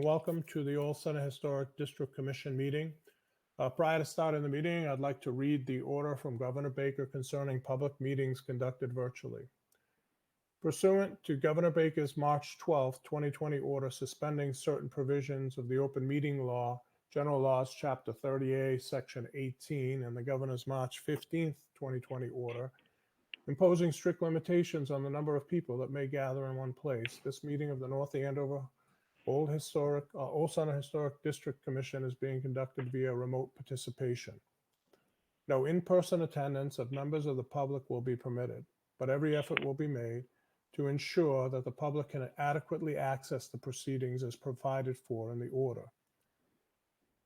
Welcome to the Old Center Historic District Commission meeting. Prior to starting the meeting, I'd like to read the order from Governor Baker concerning public meetings conducted virtually. Pursuant to Governor Baker's March 12, 2020 order suspending certain provisions of the Open Meeting Law, General Laws, Chapter 30A, Section 18, and the Governor's March 15, 2020 order, imposing strict limitations on the number of people that may gather in one place, this meeting of the North Andover Old Center Historic District Commission is being conducted via remote participation. No in-person attendance of members of the public will be permitted, but every effort will be made to ensure that the public can adequately access the proceedings as provided for in the order.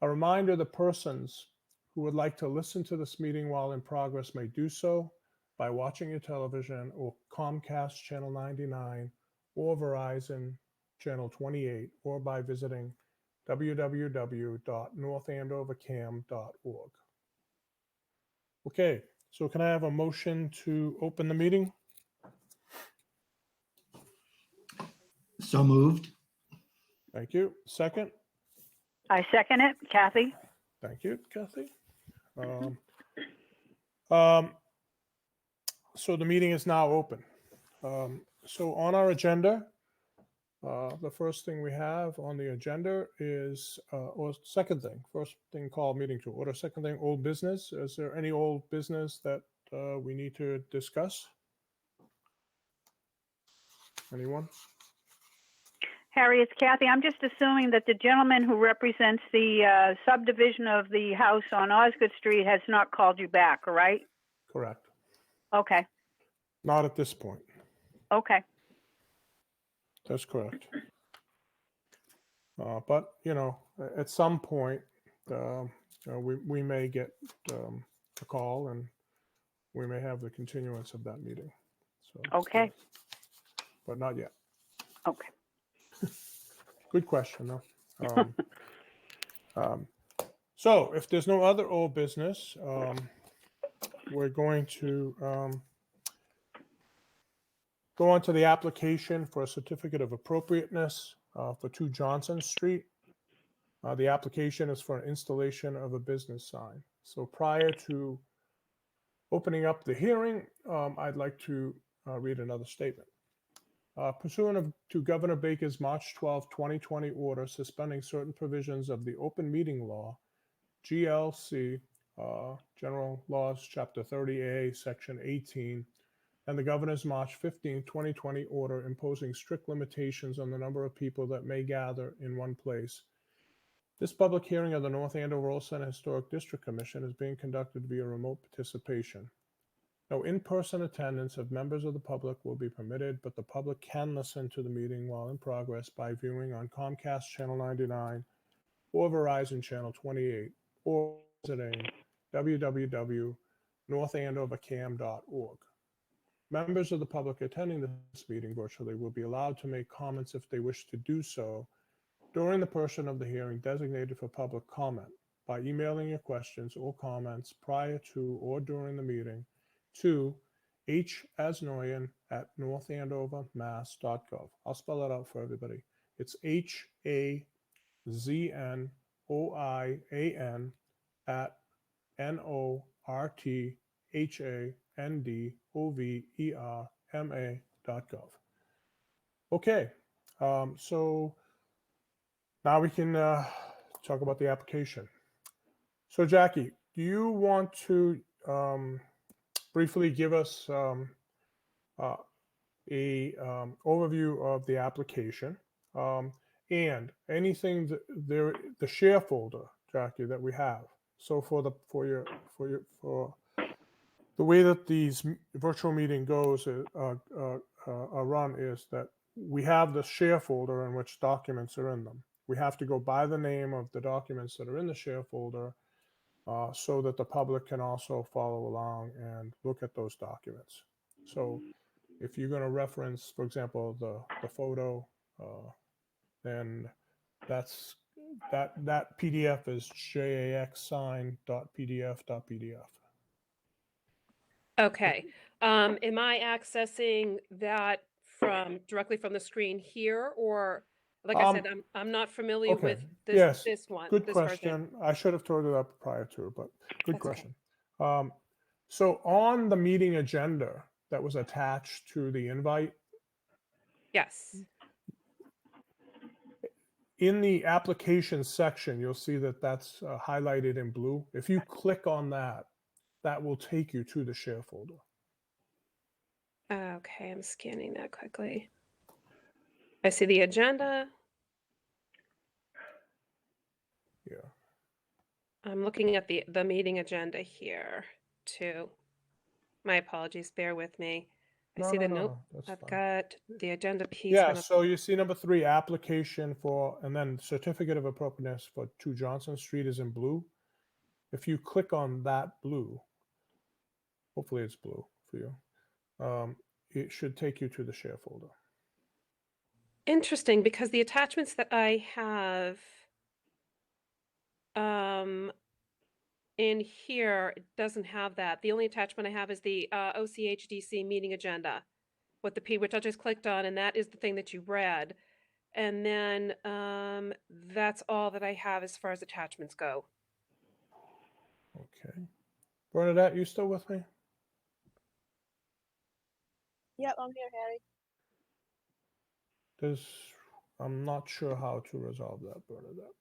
A reminder that persons who would like to listen to this meeting while in progress may do so by watching your television or Comcast Channel 99 or Verizon Channel 28, or by visiting www.northandovercam.org. Okay, so can I have a motion to open the meeting? So moved. Thank you. Second? I second it, Kathy. Thank you, Kathy. So the meeting is now open. So on our agenda, the first thing we have on the agenda is, first thing called meeting to order. Second thing, old business. Is there any old business that we need to discuss? Anyone? Harry, it's Kathy. I'm just assuming that the gentleman who represents the subdivision of the house on Osgood Street has not called you back, right? Correct. Okay. Not at this point. Okay. That's correct. But, at some point, we may get a call and we may have the continuance of that meeting. So, Okay. But not yet. Okay. Good question, though. So if there's no other old business, we're going to go on to the application for a certificate of appropriateness for 2 Johnson Street. The application is for an installation of a business sign. So prior to opening up the hearing, I'd like to read another statement. Pursuant to Governor Baker's March 12, 2020 order suspending certain provisions of the Open Meeting Law, GLC, General Laws, Chapter 30A, Section 18, and the Governor's March 15, 2020 order imposing strict limitations on the number of people that may gather in one place. This public hearing of the North Andover Old Center Historic District Commission is being conducted via remote participation. No in-person attendance of members of the public will be permitted, but the public can listen to the meeting while in progress by viewing on Comcast Channel 99 or Verizon Channel 28 or visiting www.northandovercam.org. Members of the public attending this meeting virtually will be allowed to make comments if they wish to do so during the portion of the hearing designated for public comment by emailing your questions or comments prior to or during the meeting to hasnoyan@northandovermass.gov. I'll spell that out for everybody. It's HAZNOIAN @NORTHANDOVERMA.gov. Okay, so now we can talk about the application. So Jackie, do you want to briefly give us a overview of the application and anything the share folder, Jackie, that we have? So for the way that these virtual meeting goes are run is that we have the share folder in which documents are in them. We have to go by the name of the documents that are in the share folder so that the public can also follow along and look at those documents. So if you're going to reference, for example, the photo, then that PDF is jaxsign.pdf.pdf. Okay. Am I accessing that directly from the screen here, or Like I said, I'm not familiar okay. with Yes. this one, Good this question. version. I should have told you that prior to, but good That's okay. question. So on the meeting agenda that was attached to the invite, Yes. in the application section, you'll see that that's highlighted in blue. If you click on that, that will take you to the share folder. Okay, I'm scanning that quickly. I see the agenda. Yeah. I'm looking at the meeting agenda here too. My apologies, bear with me. I see the note. That's I've fine. got the agenda piece. Yeah, so you see number 3, application for, and then certificate of appropriateness for 2 Johnson Street is in blue. If you click on that blue, hopefully it's blue for you, it should take you to the share folder. Interesting, because the attachments that I have in here, it doesn't have that. The only attachment I have is the OCHDC meeting agenda with the P, which I just clicked on, and that is the thing that you read. And then that's all that I have as far as attachments go. Okay. Bernadette, you still with me? Yep, I'm here, Harry. I'm not sure how to resolve that, Bernadette.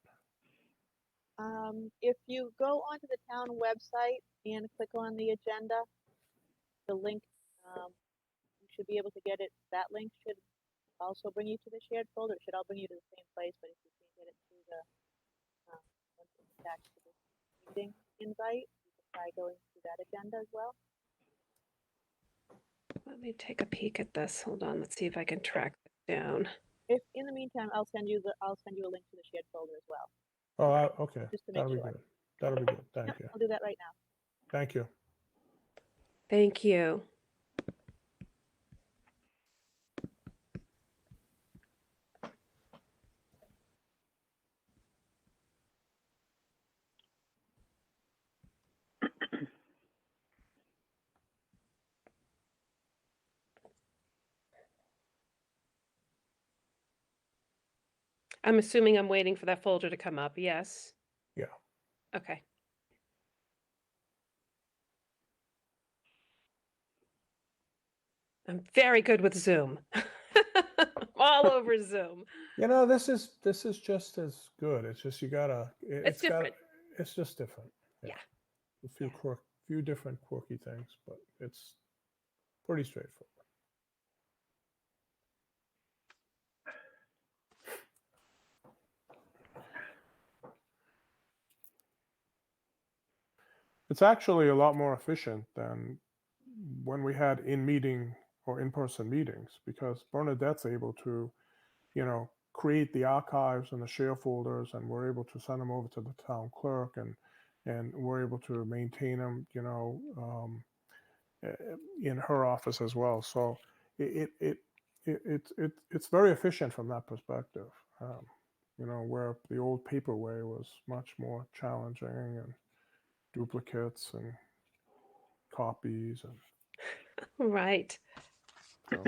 If you go onto the town website and click on the agenda, the link, you should be able to get it. That link should also bring you to the shared folder. It should all bring you to the same place, but if you can't get it through the once it's attached to the meeting invite, you can try going through that agenda as well. Let me take a peek at this. Hold on. Let's see if I can track this down. If in the meantime, I'll send you a link to the shared folder as well. Oh, okay. Just to make That'll be sure. good. That'll be good. Thank Yep, you. I'll do that right now. Thank you. Thank you. I'm assuming I'm waiting for that folder to come up. Yes. Yeah. Okay. I'm very good with Zoom. All over Zoom. You know, this is just as good. It's just you gotta. It's different. It's just different. Yeah. A few few different quirky things, but it's pretty straightforward. It's actually a lot more efficient than when we had in-meeting or in-person meetings, because Bernadette's able to, create the archives and the share folders, and we're able to send them over to the town clerk, and we're able to maintain them, in her office as well. So it's very efficient from that perspective. Where the old paper way was much more challenging, and duplicates and copies, and Right. so.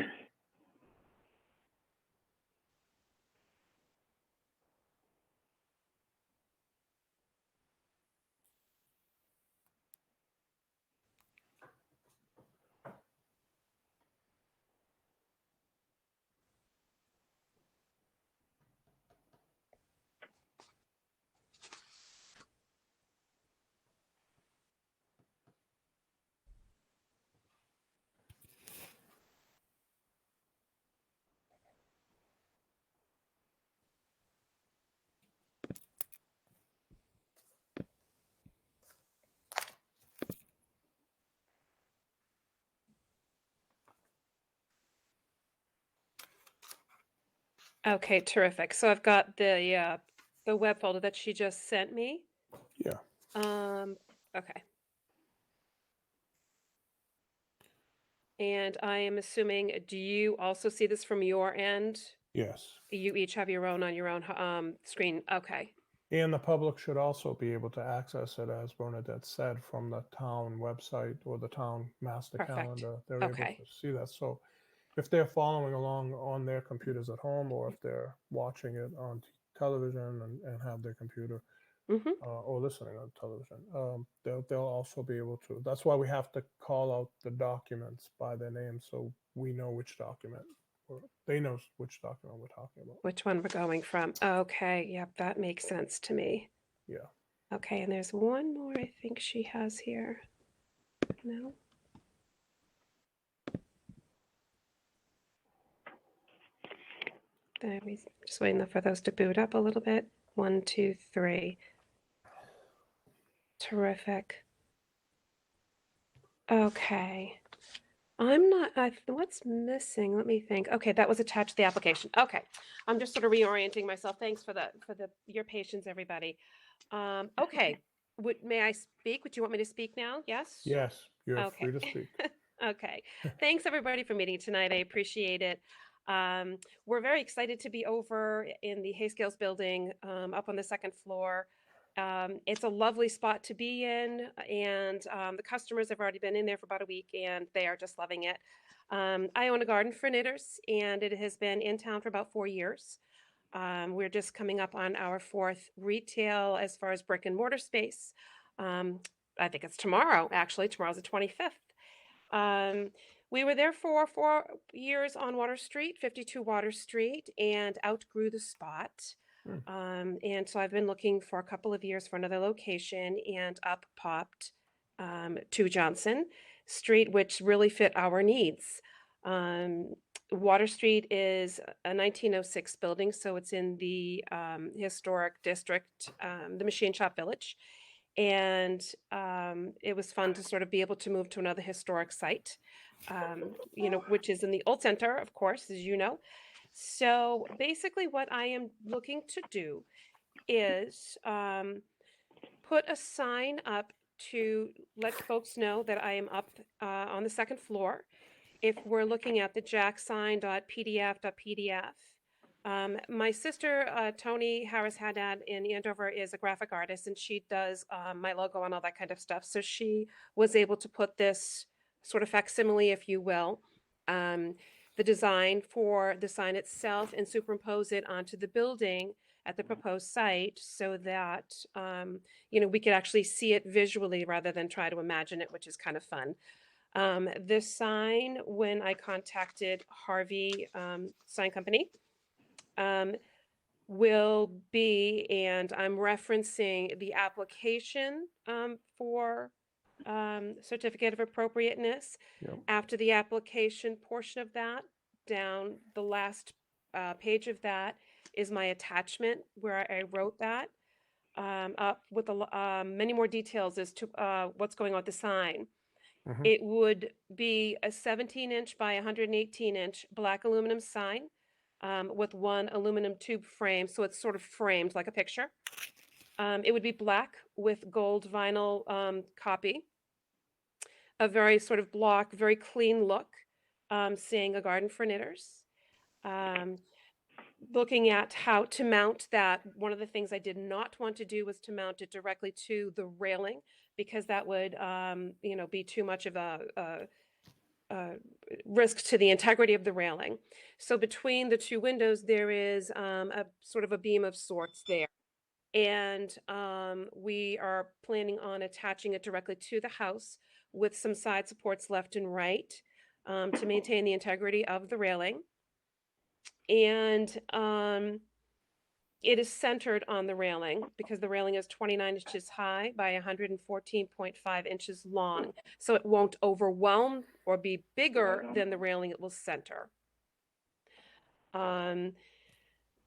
Okay, terrific. So I've got the web folder that she just sent me. Yeah. Okay. And I am assuming, do you also see this from your end? Yes. You each have your own on your own screen. Okay. And the public should also be able to access it, as Bernadette said, from the town website or the town master Perfect. calendar. They're able Okay. to see that. So if they're following along on their computers at home, or if they're watching it on television and have their computer Hmm. or listening on television, they'll also be able to. That's why we have to call out the documents by their name, so we know which document, or they know which document we're talking about. Which one we're going from. Okay, yep, that makes sense to me. Yeah. Okay, and there's one more I think she has here. No? There we just waiting for those to boot up a little bit. 1, 2, 3. Terrific. Okay. What's missing? Let me think. Okay, that was attached to the application. Okay. I'm just sort of reorienting myself. Thanks for your patience, everybody. Okay. May I speak? Would you want me to speak now? Yes? Yes, you're Okay. free to speak. Okay. Thanks everybody for meeting tonight. I appreciate it. We're very excited to be over in the Hayscales building, up on the second floor. It's a lovely spot to be in, and the customers have already been in there for about a week, and they are just loving it. I own a garden for knitters, and it has been in town for about 4 years. We're just coming up on our 4th retail as far as brick and mortar space. I think it's tomorrow, actually. Tomorrow's the 25th. We were there for 4 years on Water Street, 52 Water Street, and outgrew the spot. And so I've been looking for a couple of years for another location, and up popped 2 Johnson Street, which really fit our needs. Water Street is a 1906 building, so it's in the historic district, the Machine Shop Village. And it was fun to sort of be able to move to another historic site, which is in the old center, of course, as you know. So basically what I am looking to do is put a sign up to let folks know that I am up on the second floor. If we're looking at the jacksign.pdf.pdf, my sister, Tony Harris Haddad in Andover, is a graphic artist, and she does my logo and all that kind of stuff. So she was able to put this sort of facsimile, if you will, the design for the sign itself, and superimpose it onto the building at the proposed site, so that we could actually see it visually rather than try to imagine it, which is kind of fun. This sign, when I contacted Harvey Sign Company, will be, and I'm referencing the application for certificate of appropriateness. Yep. After the application portion of that, down the last page of that is my attachment where I wrote that, up with many more details as to what's going on with the sign. Mhm. It would be a 17-inch by 118-inch black aluminum sign with 1 aluminum tube frame, so it's sort of framed like a picture. It would be black with gold vinyl copy. A very sort of block, very clean look, saying a garden for knitters. Looking at how to mount that, one of the things I did not want to do was to mount it directly to the railing, because that would, be too much of a risk to the integrity of the railing. So between the 2 windows, there is a sort of a beam of sorts there. And we are planning on attaching it directly to the house with some side supports left and right to maintain the integrity of the railing. And it is centered on the railing, because the railing is 29 inches high by 114.5 inches long. So it won't overwhelm or be bigger than the railing, it will center.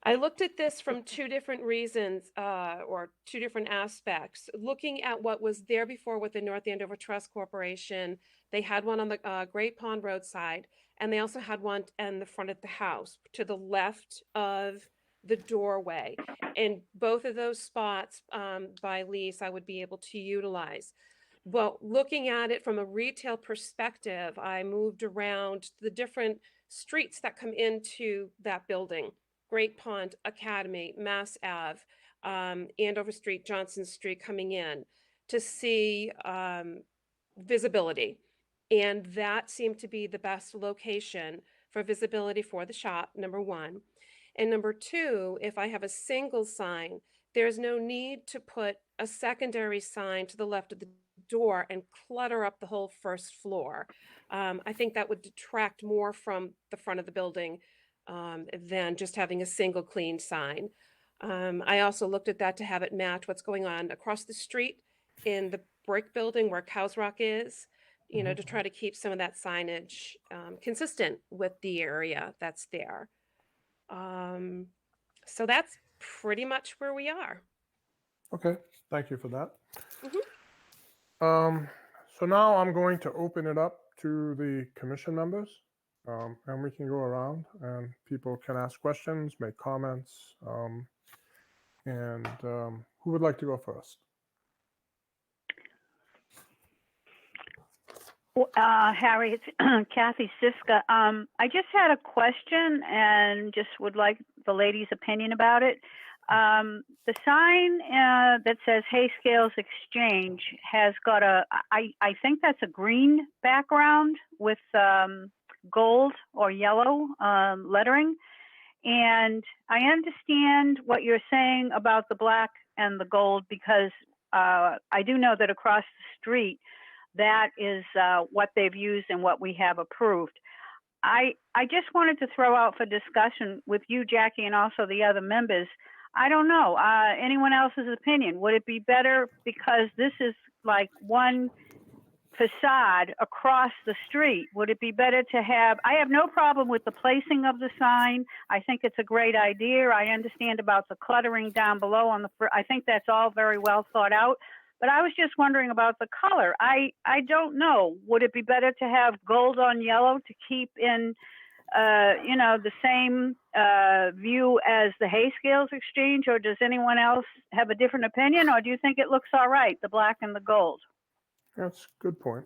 I looked at this from 2 different reasons, or 2 different aspects. Looking at what was there before with the North Andover Trust Corporation, they had one on the Great Pond roadside, and they also had one in the front of the house to the left of the doorway. And both of those spots, by lease, I would be able to utilize. Well, looking at it from a retail perspective, I moved around the different streets that come into that building. Great Pond, Academy, Mass Ave, Andover Street, Johnson Street coming in to see visibility. And that seemed to be the best location for visibility for the shop, number one. And number two, if I have a single sign, there's no need to put a secondary sign to the left of the door and clutter up the whole first floor. I think that would detract more from the front of the building than just having a single clean sign. I also looked at that to have it match what's going on across the street in the brick building where Cows Rock is, you know, to try to keep some of that signage consistent with the area that's there. So that's pretty much where we are. Okay, thank you for that. Mhm. So now I'm going to open it up to the commission members, and we can go around and people can ask questions, make comments. Who would like to go first? Harry, it's Kathy Siska. I just had a question and just would like the lady's opinion about it. The sign that says Hay Scales Exchange has got I think that's a green background with gold or yellow lettering. And I understand what you're saying about the black and the gold because I do know that across the street, that is what they've used and what we have approved. I just wanted to throw out for discussion with you, Jackie, and also the other members. I don't know, anyone else's opinion. Would it be better because this is like one facade across the street? Would it be better to have, I have no problem with the placing of the sign. I think it's a great idea. I understand about the cluttering down below on the, I think that's all very well thought out. But I was just wondering about the color. I don't know. Would it be better to have gold on yellow to keep in, you know, the same view as the Hay Scales Exchange, or does anyone else have a different opinion, or do you think it looks all right, the black and the gold? That's a good point.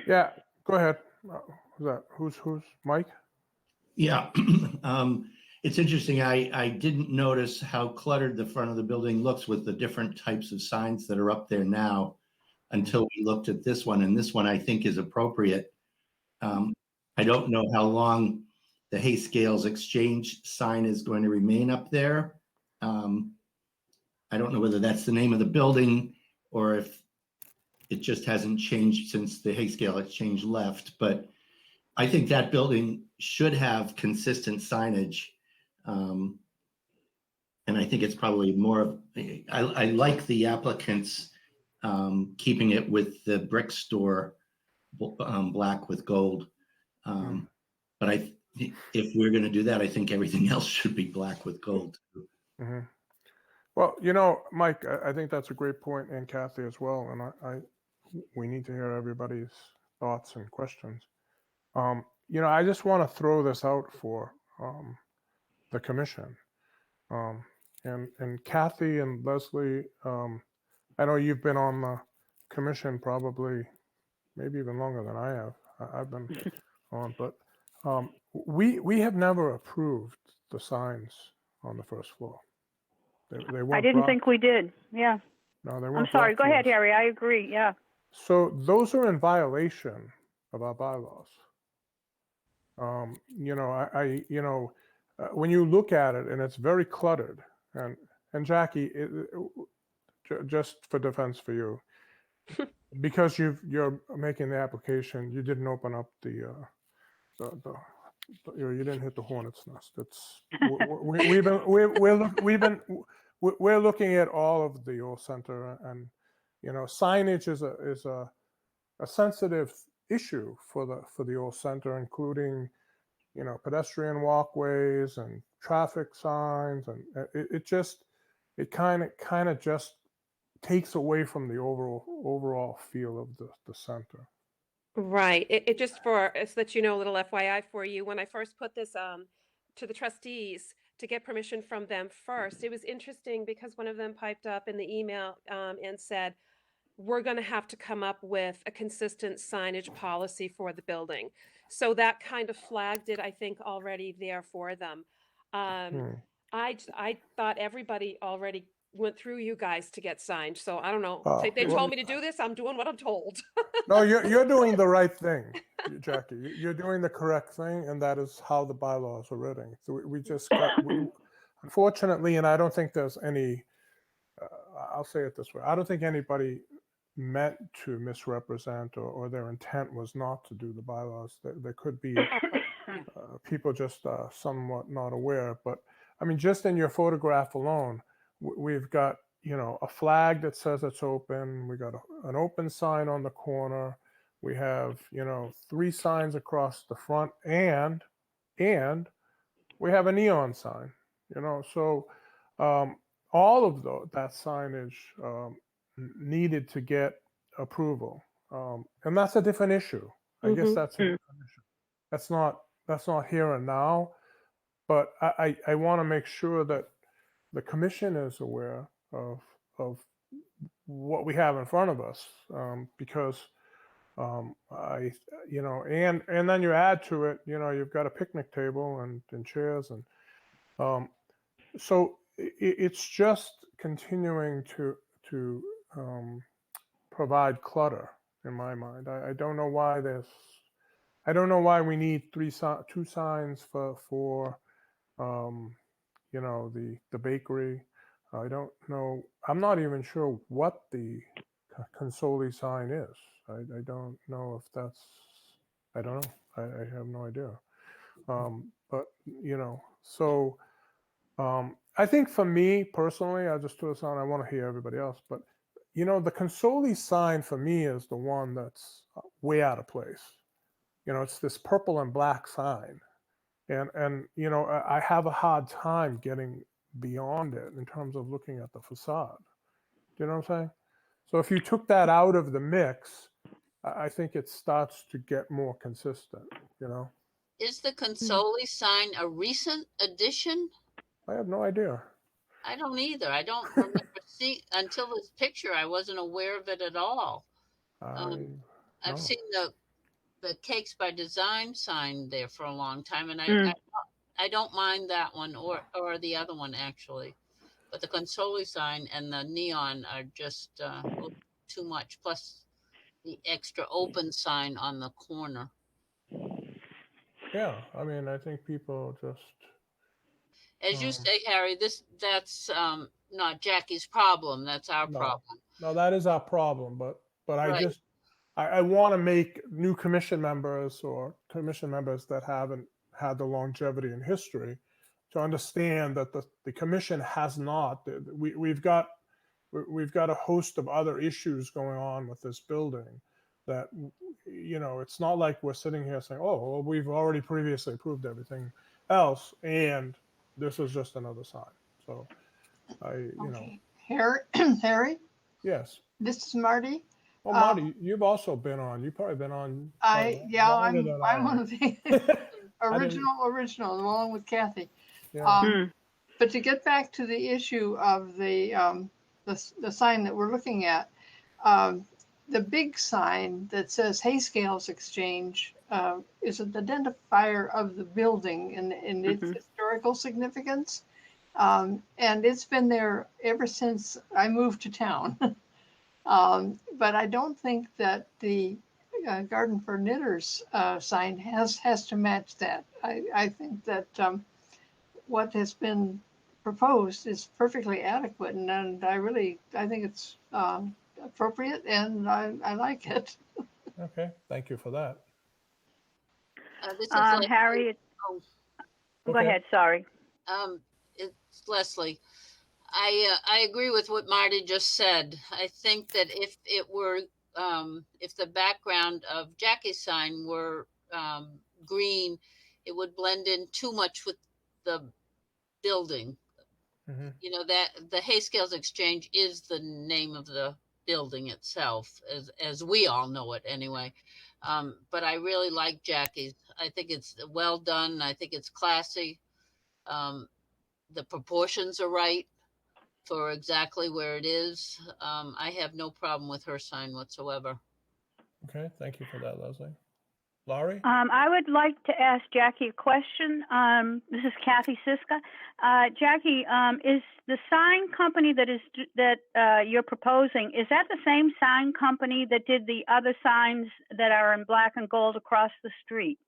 Yeah, go ahead. Who's Mike? Yeah. It's interesting. I didn't notice how cluttered the front of the building looks with the different types of signs that are up there now until we looked at this one. And this one I think is appropriate. I don't know how long the Hay Scales Exchange sign is going to remain up there. I don't know whether that's the name of the building or if it just hasn't changed since the Hay Scale Exchange left. But I think that building should have consistent signage. And I think it's probably more of, I like the applicants keeping it with the brick store black with gold. But if we're going to do that, I think everything else should be black with gold. Mm-hmm. Well, you know, Mike, I think that's a great point, and Kathy as well. And we need to hear everybody's thoughts and questions. You know, I just want to throw this out for the commission. And Kathy and Leslie, I know you've been on the commission probably maybe even longer than I have. I've been on, but we have never approved the signs on the first floor. They weren't I didn't think we did. Yeah. No, they I'm weren't. sorry. Go brought to ahead, us. Harry. I agree. Yeah. So those are in violation of our bylaws. You know, when you look at it and it's very cluttered, and Jackie, just for defense for you, because you're making the application, you didn't open up you didn't hit the hornet's nest. It's we're looking at all of the old center, and you know, signage is a sensitive issue for the old center, including, you know, pedestrian walkways and traffic signs, and it kind of just takes away from the overall feel of the center. Right. It just so that you know, a little FYI for you, when I first put this to the trustees to get permission from them first, it was interesting because one of them piped up in the email and said, we're going to have to come up with a consistent signage policy for the building. So that kind of flagged it, I think, already there for them. I thought everybody already went through you guys to get signed. So I don't know. They told me to do this. I'm doing what I'm told. No, you're doing the right thing, Jackie, you're doing the correct thing, and that is how the bylaws are written. So we just got, unfortunately, and I don't think there's any, I'll say it this way, I don't think anybody meant to misrepresent or their intent was not to do the bylaws. There could be people just somewhat not aware. But I mean, just in your photograph alone, we've got, a flag that says it's open. We got an open sign on the corner. We have, 3 signs across the front, and we have a neon sign. So all of that signage needed to get approval, and that's a different issue. I guess that's a different issue. That's not here and now, but I want to make sure that the commission is aware of what we have in front of us, because and then you add to it, you've got a picnic table and chairs, and so it's just continuing to provide clutter in my mind. I don't know why we need 2 signs for the bakery. I don't know. I'm not even sure what the Consoli sign is. I don't know if that's. I don't know. I have no idea. But so I think for me personally, I just threw this on. I want to hear everybody else, but the Consoli sign for me is the one that's way out of place. It's this purple and black sign, and I have a hard time getting beyond it in terms of looking at the facade. Do you know what I'm saying? So if you took that out of the mix, I think it starts to get more consistent. Is the Consoli sign a recent addition? I have no idea. I don't either. I don't remember seeing until this picture. I wasn't aware of it at all. I've No. seen the Cakes by Design sign there for a long time, and I don't mind that one or the other one actually, but the Consoli sign and the neon are just too much. Plus the extra open sign on the corner. Yeah, I mean, I think people just. As you say, Harry, that's not Jackie's problem. That's our No. problem. No, that is our problem, but Right. I want to make new commission members or commission members that haven't had the longevity and history to understand that the commission has not. We've got a host of other issues going on with this building that it's not like we're sitting here saying, oh, well, we've already previously approved everything else, and this is just another sign. So Okay. Harry, yes. this is Marty. Well, Marty, you've also been on. You've probably been on. I'm one of the original, along with Kathy. Yeah. But to get back to the issue of the sign that we're looking at, the big sign that says Hayscales Exchange is an identifier of the building and its historical significance. And it's been there ever since I moved to town. But I don't think that the Garden for Knitters sign has to match that. I think that what has been proposed is perfectly adequate, and I think it's appropriate, and I like it. Okay, thank you for that. This is Harry, go ahead. Sorry. It's Leslie. I agree with what Marty just said. I think that if it were, if the background of Jackie's sign were green, it would blend in too much with the building. That the Hayscales Exchange is the name of the building itself, as we all know it anyway. But I really like Jackie's. I think it's well done. I think it's classy. The proportions are right for exactly where it is. I have no problem with her sign whatsoever. Okay, thank you for that, Leslie. Laurie? I would like to ask Jackie a question. This is Kathy Siska. Jackie, is the sign company that you're proposing, is that the same sign company that did the other signs that are in black and gold across the street?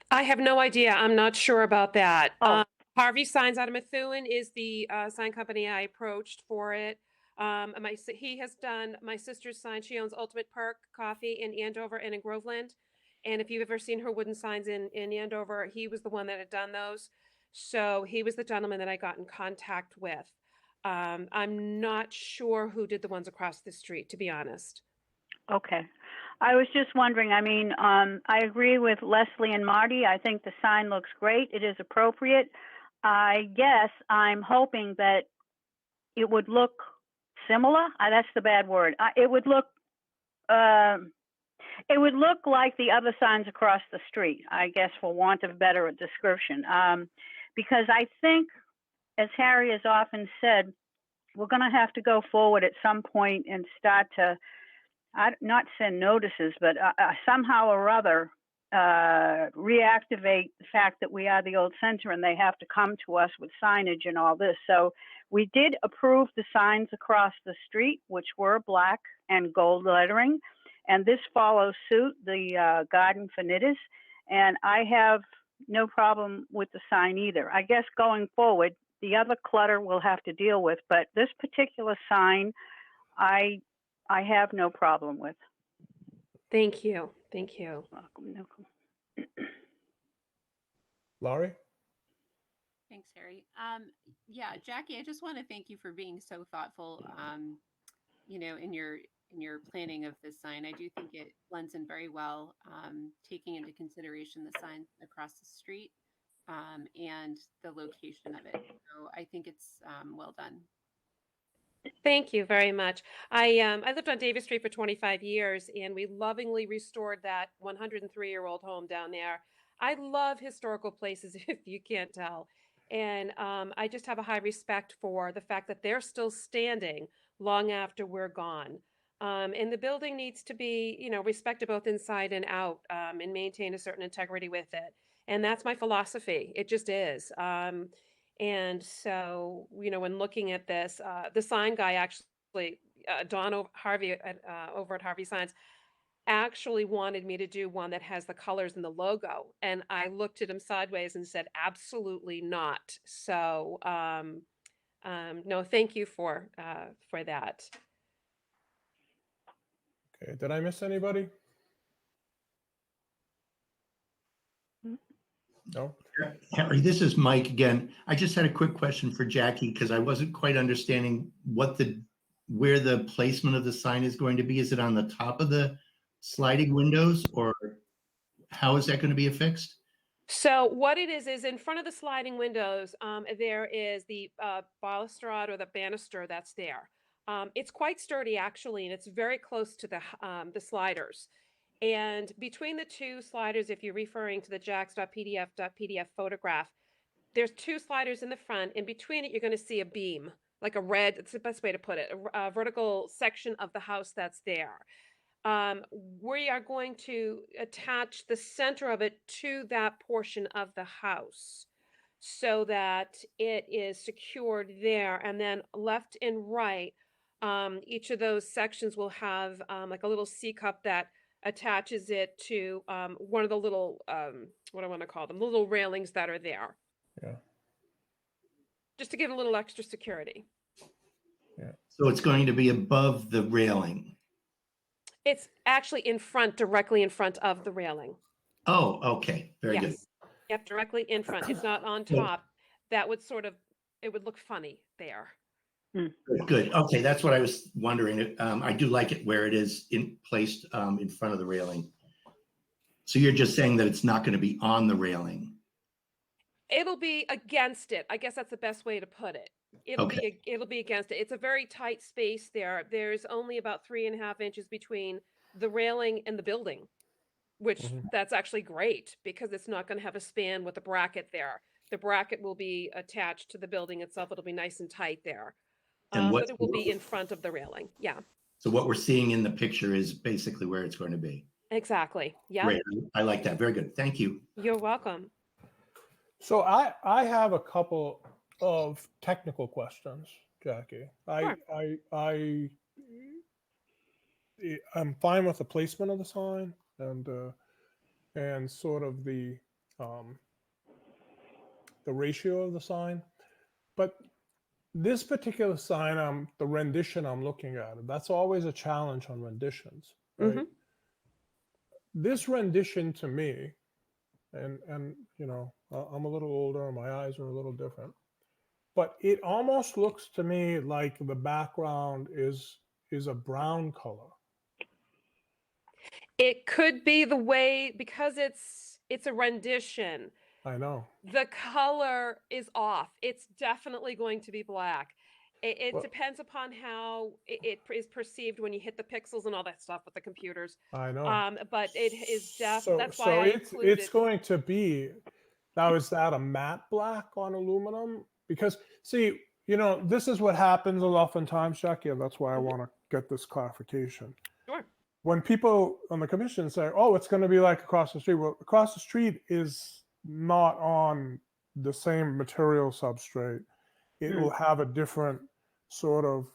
I have no idea. I'm not sure about that. Oh. Harvey Signs out of Methuen is the sign company I approached for it. He has done my sister's sign. She owns Ultimate Perk Coffee in Andover and in Groveland. And if you've ever seen her wooden signs in Andover, he was the one that had done those. So he was the gentleman that I got in contact with. I'm not sure who did the ones across the street, to be honest. Okay. I was just wondering, I mean, I agree with Leslie and Marty. I think the sign looks great. It is appropriate. I guess I'm hoping that it would look similar. That's the bad word. It would look like the other signs across the street, I guess, for want of a better description. Because I think, as Harry has often said, we're going to have to go forward at some point and start to not send notices, but somehow or other reactivate the fact that we are the old center and they have to come to us with signage and all this. So we did approve the signs across the street, which were black and gold lettering. And this follows suit, the Garden for Knitters. And I have no problem with the sign either. I guess going forward, the other clutter we'll have to deal with, but this particular sign, I have no problem with. Thank you. Thank you. Welcome. Laurie? Thanks, Harry. Yeah, Jackie, I just want to thank you for being so thoughtful, in your planning of this sign. I do think it blends in very well, taking into consideration the sign across the street and the location of it. So I think it's well done. Thank you very much. I lived on Davis Street for 25 years, and we lovingly restored that 103-year-old home down there. I love historical places, if you can't tell. And I just have a high respect for the fact that they're still standing long after we're gone. And the building needs to be, respected both inside and out, and maintain a certain integrity with it. And that's my philosophy. It just is. And so, when looking at this, the sign guy actually, Harvey over at Harvey Signs, actually wanted me to do one that has the colors and the logo. And I looked at him sideways and said, absolutely not. So, no, thank you for that. Okay, did I miss anybody? No? Harry, this is Mike again. I just had a quick question for Jackie because I wasn't quite understanding where the placement of the sign is going to be. Is it on the top of the sliding windows, or how is that going to be affixed? So what it is in front of the sliding windows, there is the balustrade or the banister that's there. It's quite sturdy, actually, and it's very close to the sliders. And between the two sliders, if you're referring to the jax.pdf photograph, there's two sliders in the front, and between it, you're going to see a beam, like a red, it's the best way to put it, a vertical section of the house that's there. We are going to attach the center of it to that portion of the house so that it is secured there, and then left and right, each of those sections will have like a little C cup that attaches it to one of the little, what I want to call them, little railings that are there. Yeah. Just to give a little extra security. Yeah. So it's going to be above the railing. It's actually in front, directly in front of the railing. Oh, okay. Very good. Yep, directly in front. It's not on top. That would it would look funny there. Good. Okay, that's what I was wondering. I do like it where it is placed in front of the railing. So you're just saying that it's not going to be on the railing. It'll be against it. I guess that's the best way to put it. It'll be against it. It's a very tight space there. There's only about 3.5 inches between the railing and the building, which that's actually great because it's not going to have a span with a bracket there. The bracket will be attached to the building itself. It'll be nice and tight there. But it will be in front of the railing. Yeah. So what we're seeing in the picture is basically where it's going to be. Exactly. Yeah. Great. I like that. Very good. Thank you. You're welcome. So I have a couple of technical questions, Jackie. Sure. I'm fine with the placement of the sign and sort of the ratio of the sign, but this particular sign, the rendition I'm looking at, that's always a challenge on renditions, right? hmm This rendition to me, and you know, I'm a little older and my eyes are a little different, but it almost looks to me like the background is a brown color. It could be the way, because it's a rendition. I know. The color is off. It's definitely going to be black. It Well, depends upon how it is perceived when you hit the pixels and all that stuff with the computers. I know. But it is So that's why so I it's included. going to be, now is that a matte black on aluminum? Because see, you know, this is what happens oftentimes, Jackie, and that's why I Mhm. want to get this clarification. Sure. When people on the commission say, "Oh, it's going to be like across the street," well, across the street is not on the same material substrate. It will have a different sort of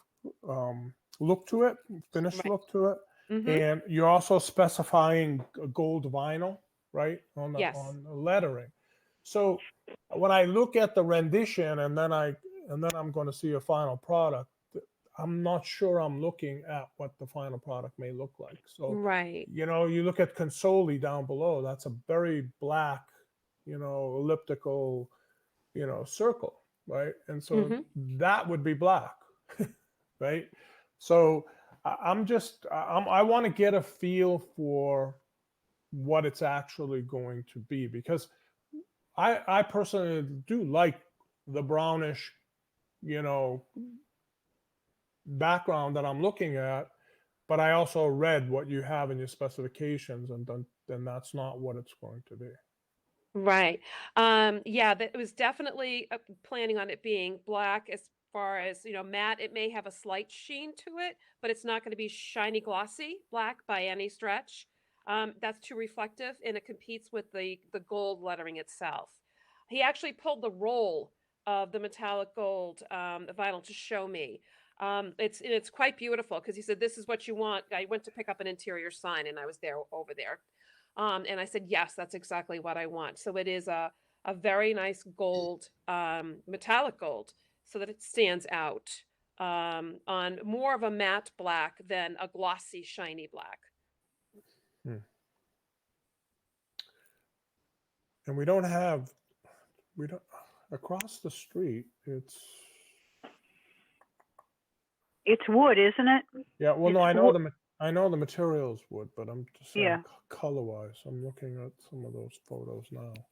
look to it, finished Right. look to it, hmm and you're also specifying gold vinyl, right, on Yes. the lettering. So when I look at the rendition and then I'm going to see a final product, I'm not sure I'm looking at what the final product may look like. So, Right. you know, you look at Consoli down below, that's a very black, you know, elliptical, you know, circle, right? And so hmm that would be black, right? So I want to get a feel for what it's actually going to be, because I personally do like the brownish, you know, background that I'm looking at, but I also read what you have in your specifications, and then that's not what it's going to be. Right. Yeah, that it was definitely planning on it being black. As far as, matte, it may have a slight sheen to it, but it's not going to be shiny, glossy black by any stretch. That's too reflective, and it competes with the gold lettering itself. He actually pulled the roll of the metallic gold vinyl to show me. It's quite beautiful, because he said, "This is what you want." I went to pick up an interior sign, and I was there over there. And I said, "Yes, that's exactly what I want." So it is a very nice gold, metallic gold, so that it stands out on more of a matte black than a glossy, shiny black. Hmm. And we don't across the street. It's wood, isn't it? Yeah. Well, no, It's wood. I know the materials would, but I'm just saying Yeah. color wise. I'm looking at some of those photos now.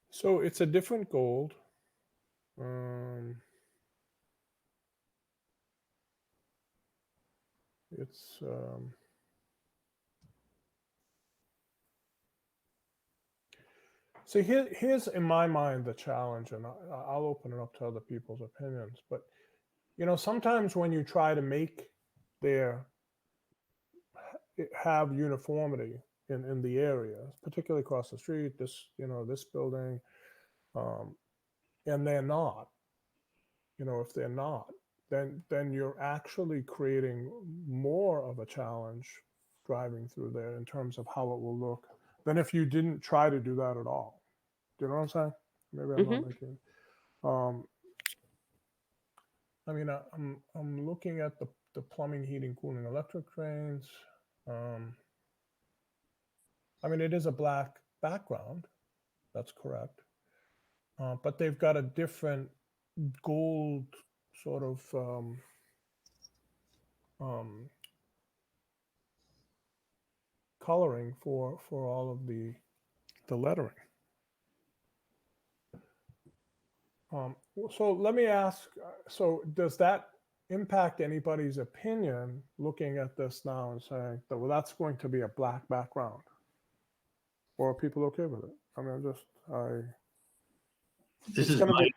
So it's a different gold. It's see, here's in my mind the challenge, and I'll open it up to other people's opinions. But you know, sometimes when you try to make have uniformity in the area, particularly across the street, this building, and they're not. You know, if they're not, then you're actually creating more of a challenge driving through there in terms of how it will look than if you didn't try to do that at all. Do you know what I'm saying? Maybe I'm not hmm making. I mean, I'm looking at the plumbing, heating, cooling, electric drains. I mean, it is a black background. That's correct. But they've got a different gold sort of coloring for all of the lettering. So let me ask, so does that impact anybody's opinion looking at this now and saying that, well, that's going to be a black background? Or are people okay with it? I mean, This it's is going to my be.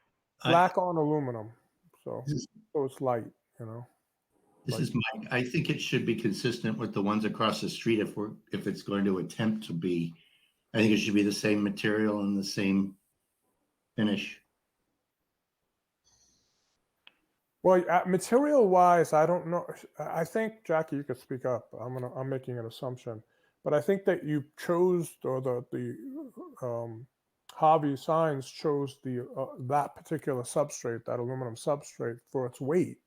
black on aluminum, so This is- it's light, you know. This is Mike. I think it should be consistent with the ones across the street if it's going to attempt to be. I think it should be the same material and the same finish. Well, material wise, I don't know. I think Jackie, you could speak up. I'm making an assumption, but I think that you chose, or the Harvey Signs chose that particular substrate, that aluminum substrate, for its weight,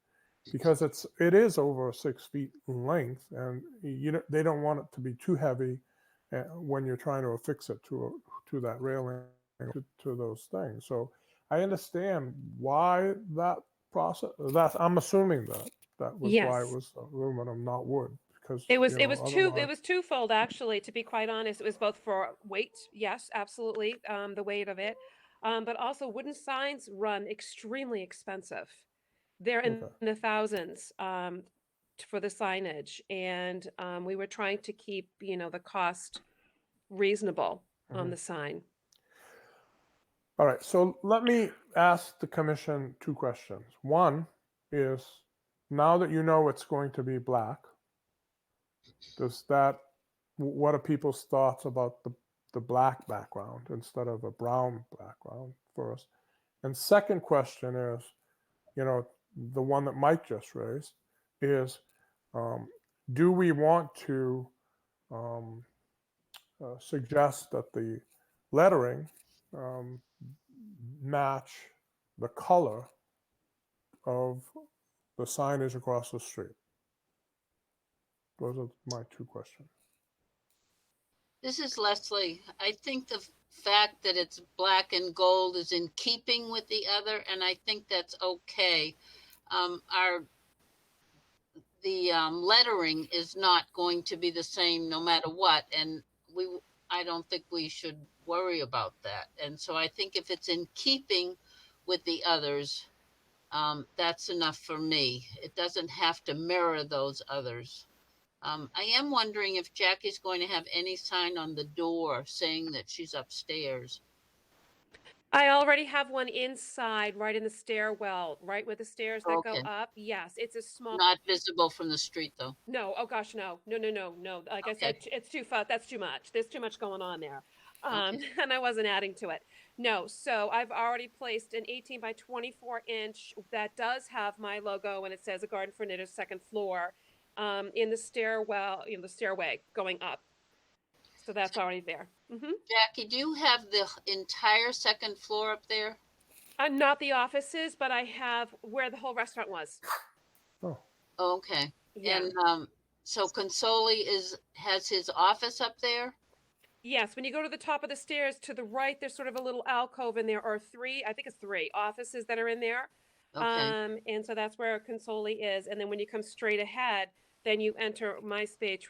because it is over 6 feet in length, and they don't want it to be too heavy when you're trying to affix it to that railing, to those things. So I understand why that process. I'm assuming that was why it Yes. was aluminum, not wood, because It was otherwise. twofold, actually, to be quite honest. It was both for weight, yes, absolutely, the weight of it, but also wooden signs run extremely expensive. They're in Okay. the thousands for the signage, and we were trying to keep the cost reasonable on the sign. All right, so let me ask the commission 2 questions. One is, now that you know it's going to be black, what are people's thoughts about the black background instead of a brown background first? And second question is, the one that Mike just raised is, do we want to suggest that the lettering match the color of the signage across the street? Those are my 2 questions. This is Leslie. I think the fact that it's black and gold is in keeping with the other, and I think that's okay. The lettering is not going to be the same no matter what, and I don't think we should worry about that. And so I think if it's in keeping with the others, that's enough for me. It doesn't have to mirror those others. I am wondering if Jackie's going to have any sign on the door saying that she's upstairs. I already have one inside, right in the stairwell, right where the stairs that go Okay. up. Yes, it's a small. Not visible from the street, though. No, oh gosh, no. Like I said, Okay. it's too far. That's too much. There's too much going on there. Okay. And I wasn't adding to it. No, so I've already placed an 18 by 24 inch that does have my logo, and it says a Garden for Knitters, 2nd floor, in the stairwell, the stairway going up. So that's already there. Jackie, do you have the entire 2nd floor up there? Not the offices, but I have where the whole restaurant was. Oh, Okay. Yeah. And so Consoli has his office up there? Yes, when you go to the top of the stairs to the right, there's sort of a little alcove in there, or 3, I think it's 3 offices that are in there. Okay. And so that's where Consoli is. And then when you come straight ahead, then you enter my space,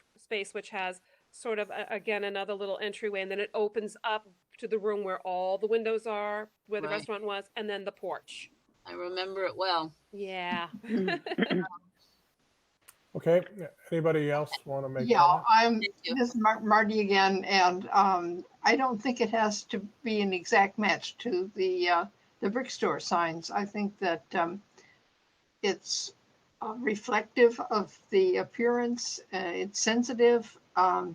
which has sort of, again, another little entryway. And then it opens up to the room where all the windows are, where the Right. restaurant was, and then the porch. I remember it well. Yeah. okay. Anybody else want to make Yeah, comment? Thank you. this is Marty again, and I don't think it has to be an exact match to the brick store signs. I think that it's reflective of the appearance. It's sensitive. I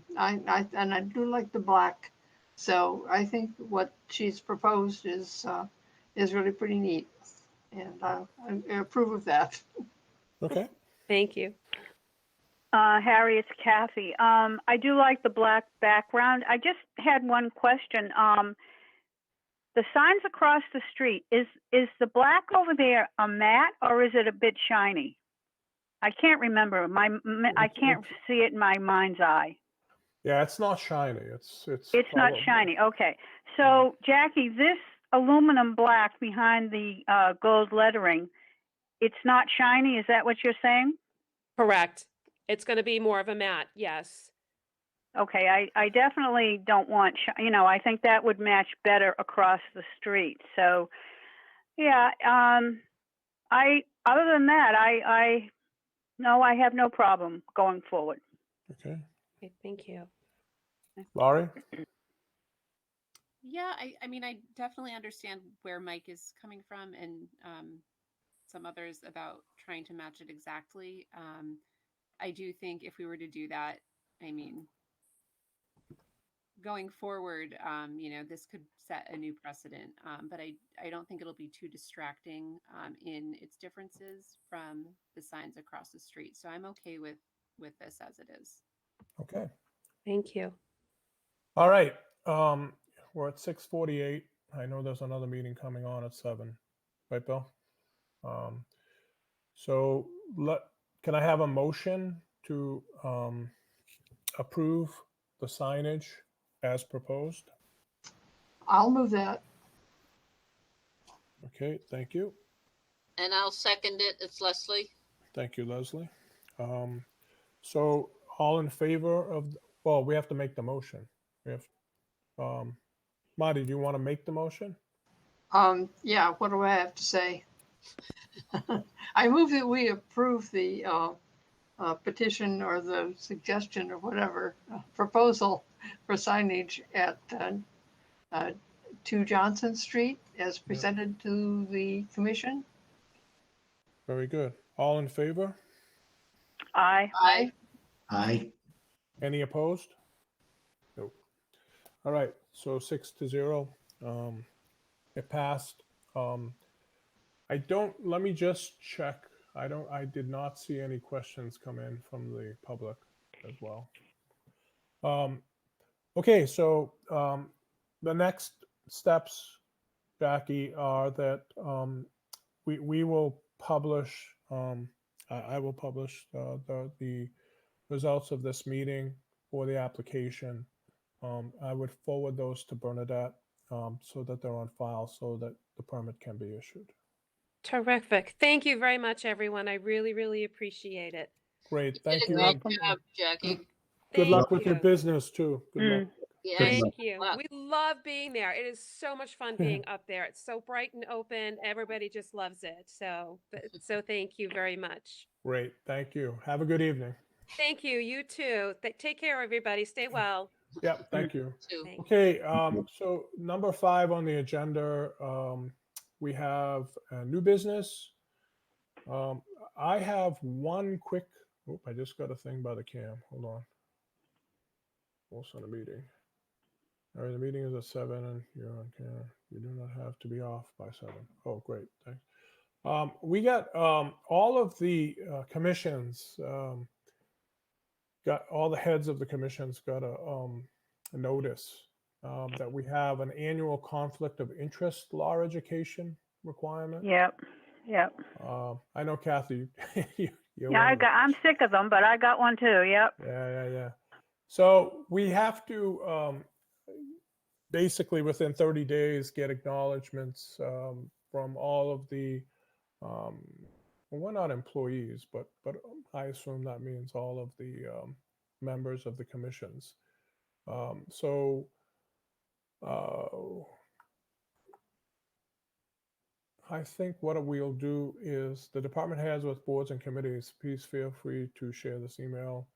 do like the black, so I think what she's proposed is really pretty neat, and I approve of that. Okay. Thank you. Harry, it's Kathy. I do like the black background. I just had one question. The signs across the street, is the black over there a matte or is it a bit shiny? I can't remember. I can't see it in my mind's eye. Yeah, it's not shiny. It's not shiny. Okay. So, Jackie, this aluminum black behind the gold lettering, it's not shiny. Is that what you're saying? Correct. It's going to be more of a matte. Yes. Okay. I definitely don't want, I think that would match better across the street. So, yeah. Other than that, I have no problem going forward. Okay. Okay, thank you. Laurie? Yeah, I mean, I definitely understand where Mike is coming from and some others about trying to match it exactly. I do think if we were to do that, I mean, going forward, this could set a new precedent. But I don't think it'll be too distracting in its differences from the signs across the street. So I'm okay with this as it is. Okay. Thank you. All right. We're at 6:48. I know there's another meeting coming on at 7. Right, Bill? So can I have a motion to approve the signage as proposed? I'll move that. Okay, thank you. And I'll second it. It's Leslie. Thank you, Leslie. So all in favor of, well, we have to make the motion. We have, Marty, do you want to make the motion? Yeah, what do I have to say? I move that we approve the petition or the suggestion or whatever proposal for signage at 2 Johnson Street as presented to the commission. Very good. All in favor? Aye. Aye. Aye. Any opposed? Nope. All right, so 6-0. It passed. Let me just check. I did not see any questions come in from the public as well. Okay, so the next steps, Jackie, are that we will publish, I will publish the results of this meeting or the application. I would forward those to Bernadette so that they're on file so that the permit can be issued. Terrific. Thank you very much, everyone. I really, really appreciate it. Great, thank Did a you. great and job, Jackie. Good luck with your you. business too. Good luck. Yeah. Thank you. luck. We love being there. It is so much fun being up there. It's so bright and open. Everybody just loves it. So thank you very much. Great, thank you. Have a good evening. Thank you. You too. Take care, everybody. Stay well. Yeah, thank you. Too. Thanks. Okay, so number 5 on the agenda, we have new business. I have one quick, I just got a thing by the cam. Hold on. What's on the meeting? All right, the meeting is at 7 and you're on camera. You do not have to be off by 7. Oh, great, thanks. We got all of the commissions, got all the heads of the commissions got a notice that we have an annual conflict of interest law education requirement. Yep. I know, Kathy, you're Yeah, one of I'm sick of them, but I got one too. Yep. Yeah. So we have to basically within 30 days get acknowledgments from all of the, well, we're not employees, but I assume that means all of the members of the commissions. I think what we'll do is the department heads with boards and committees, please feel free to share this email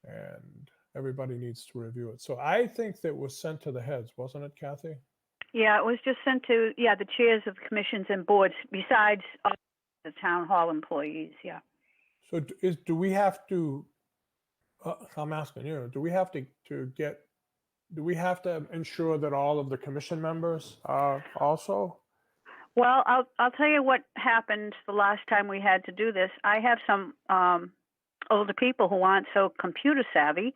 and everybody needs to review it. So I think that was sent to the heads, wasn't it, Kathy? Yeah, it was just sent to the chairs of commissions and boards besides the town hall employees. Yeah. So do we have to? I'm asking you. Do we have to ensure that all of the commission members are also? Well, I'll tell you what happened the last time we had to do this. I have some older people who aren't so computer savvy,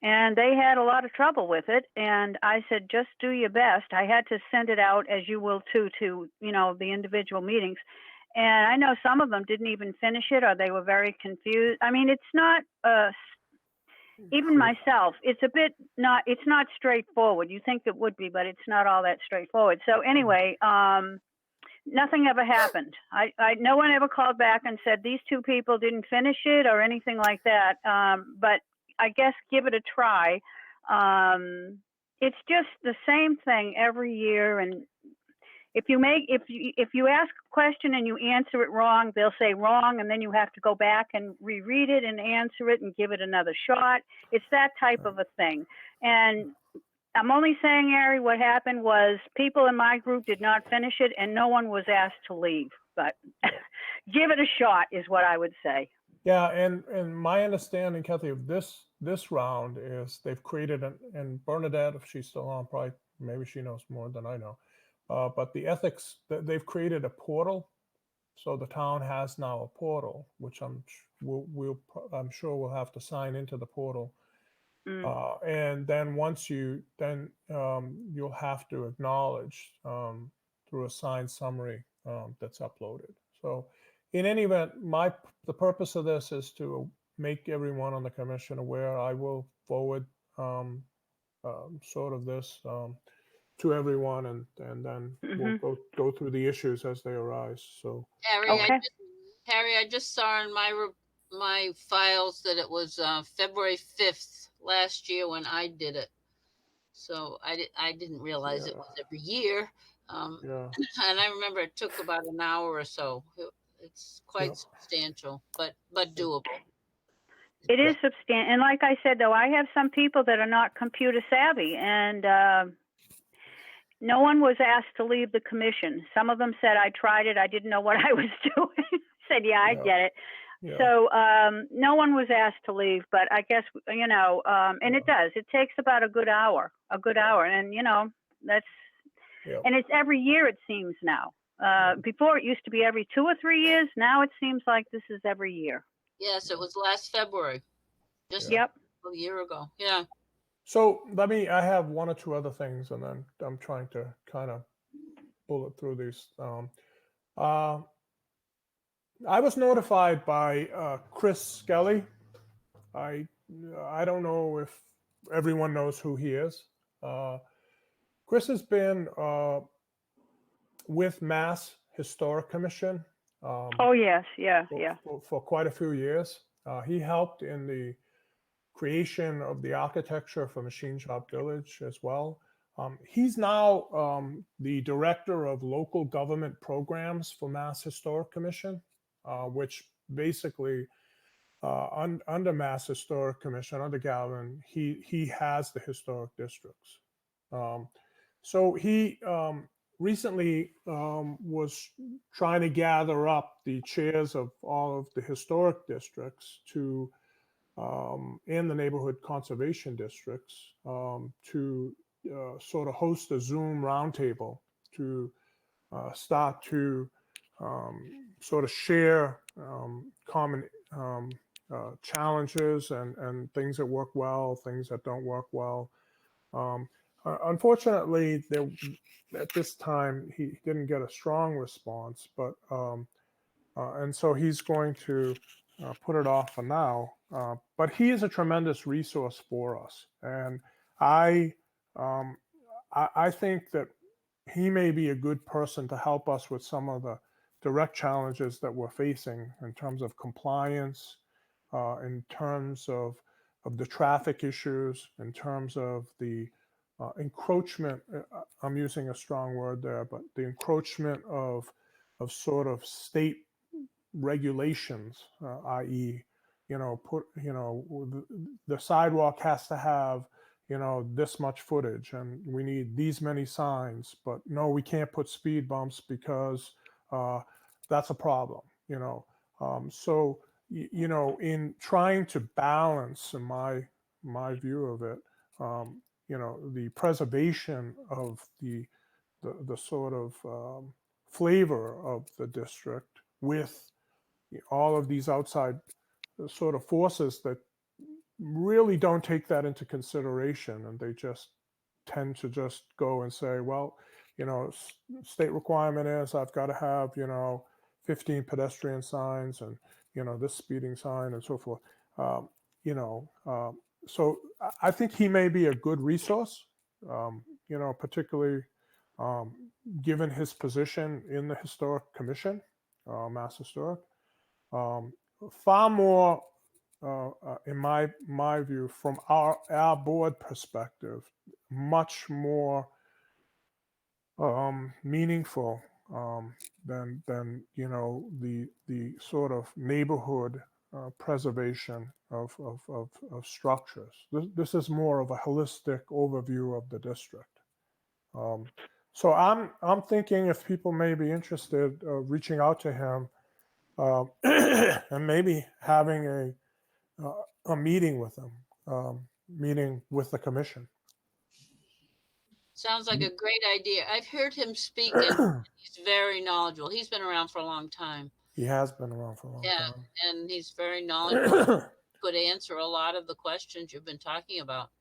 and they had a lot of trouble with it. And I said, just do your best. I had to send it out, as you will too, to the individual meetings. And I know some of them didn't even finish it, or they were very confused. I mean, it's not even myself. It's it's not straightforward. You think it would be, but it's not all that straightforward. So anyway, nothing ever happened. No one ever called back and said these 2 people didn't finish it or anything like that. But I guess give it a try. It's just the same thing every year. And if you ask a question and you answer it wrong, they'll say wrong, and then you have to go back and reread it and answer it and give it another shot. It's that type of a thing. And I'm only saying, Ari, what happened was people in my group did not finish it and no one was asked to leave. But give it a shot is what I would say. Yeah, and my understanding, Kathy, of this round is they've created and Bernadette, if she's still on, probably maybe she knows more than I know. But the ethics, they've created a portal, so the town has now a portal, which I'm sure we'll have to sign into the portal. And then once you'll have to acknowledge through a signed summary that's uploaded. So in any event, the purpose of this is to make everyone on the commission aware. I will forward sort of this to everyone, and then we'll go through the issues as they arise. So Harry, Okay. I just saw in my files that it was February 5th last year when I did it. So I didn't realize it was every year. yeah, And I remember it took about an hour or so. It's quite substantial, but doable. It is substantial. And like I said, though, I have some people that are not computer savvy, and no one was asked to leave the commission. Some of them said, I tried it. I didn't know what I was doing. I said, yeah, I get it. yeah. So no one was asked to leave, but I guess, and it does. It takes about a good hour. And, that's, and it's every year, it seems now. Before it used to be every 2 or 3 years. Now it seems like this is every year. Yes, it was last February, just Yep. a year ago. Yeah. So I have one or two other things, and then I'm trying to kind of bullet through these. I was notified by Chris Skelly. I don't know if everyone knows who he is. Chris has been with Mass Historic Commission. Oh, yes. Yeah. For quite a few years. He helped in the creation of the architecture for Machine Shop Village as well. He's now the director of local government programs for Mass Historic Commission, which basically under Mass Historic Commission, under Galvin, he has the historic districts. So he recently was trying to gather up the chairs of all of the historic districts to and the neighborhood conservation districts to sort of host a Zoom roundtable to start to sort of share common challenges and things that work well, things that don't work well. Unfortunately, at this time, he didn't get a strong response, but and so he's going to put it off for now. But he is a tremendous resource for us, and I think that he may be a good person to help us with some of the direct challenges that we're facing in terms of compliance, in terms of the traffic issues, in terms of the encroachment. I'm using a strong word there, but the encroachment of sort of state regulations, i.e., the sidewalk has to have, this much footage, and we need these many signs, but no, we can't put speed bumps because that's a problem, So, in trying to balance, in my view of it, the preservation of the sort of flavor of the district with all of these outside sort of forces that really don't take that into consideration, and they just tend to just go and say, well, state requirement is I've got to have 15 pedestrian signs and this speeding sign and so forth. So I think he may be a good resource, particularly given his position in the historic commission, Mass Historic. Far more, in my view, from our board perspective, much more meaningful than the sort of neighborhood preservation of structures. This is more of a holistic overview of the district. So I'm thinking if people may be interested, reaching out to him and maybe having a meeting with him, meeting with the commission. Sounds like a great idea. I've heard him speak and he's very knowledgeable. He's been around for a long time. He has been around for a long Yeah, time. and he's very knowledgeable. Could answer a lot of the questions you've been talking about.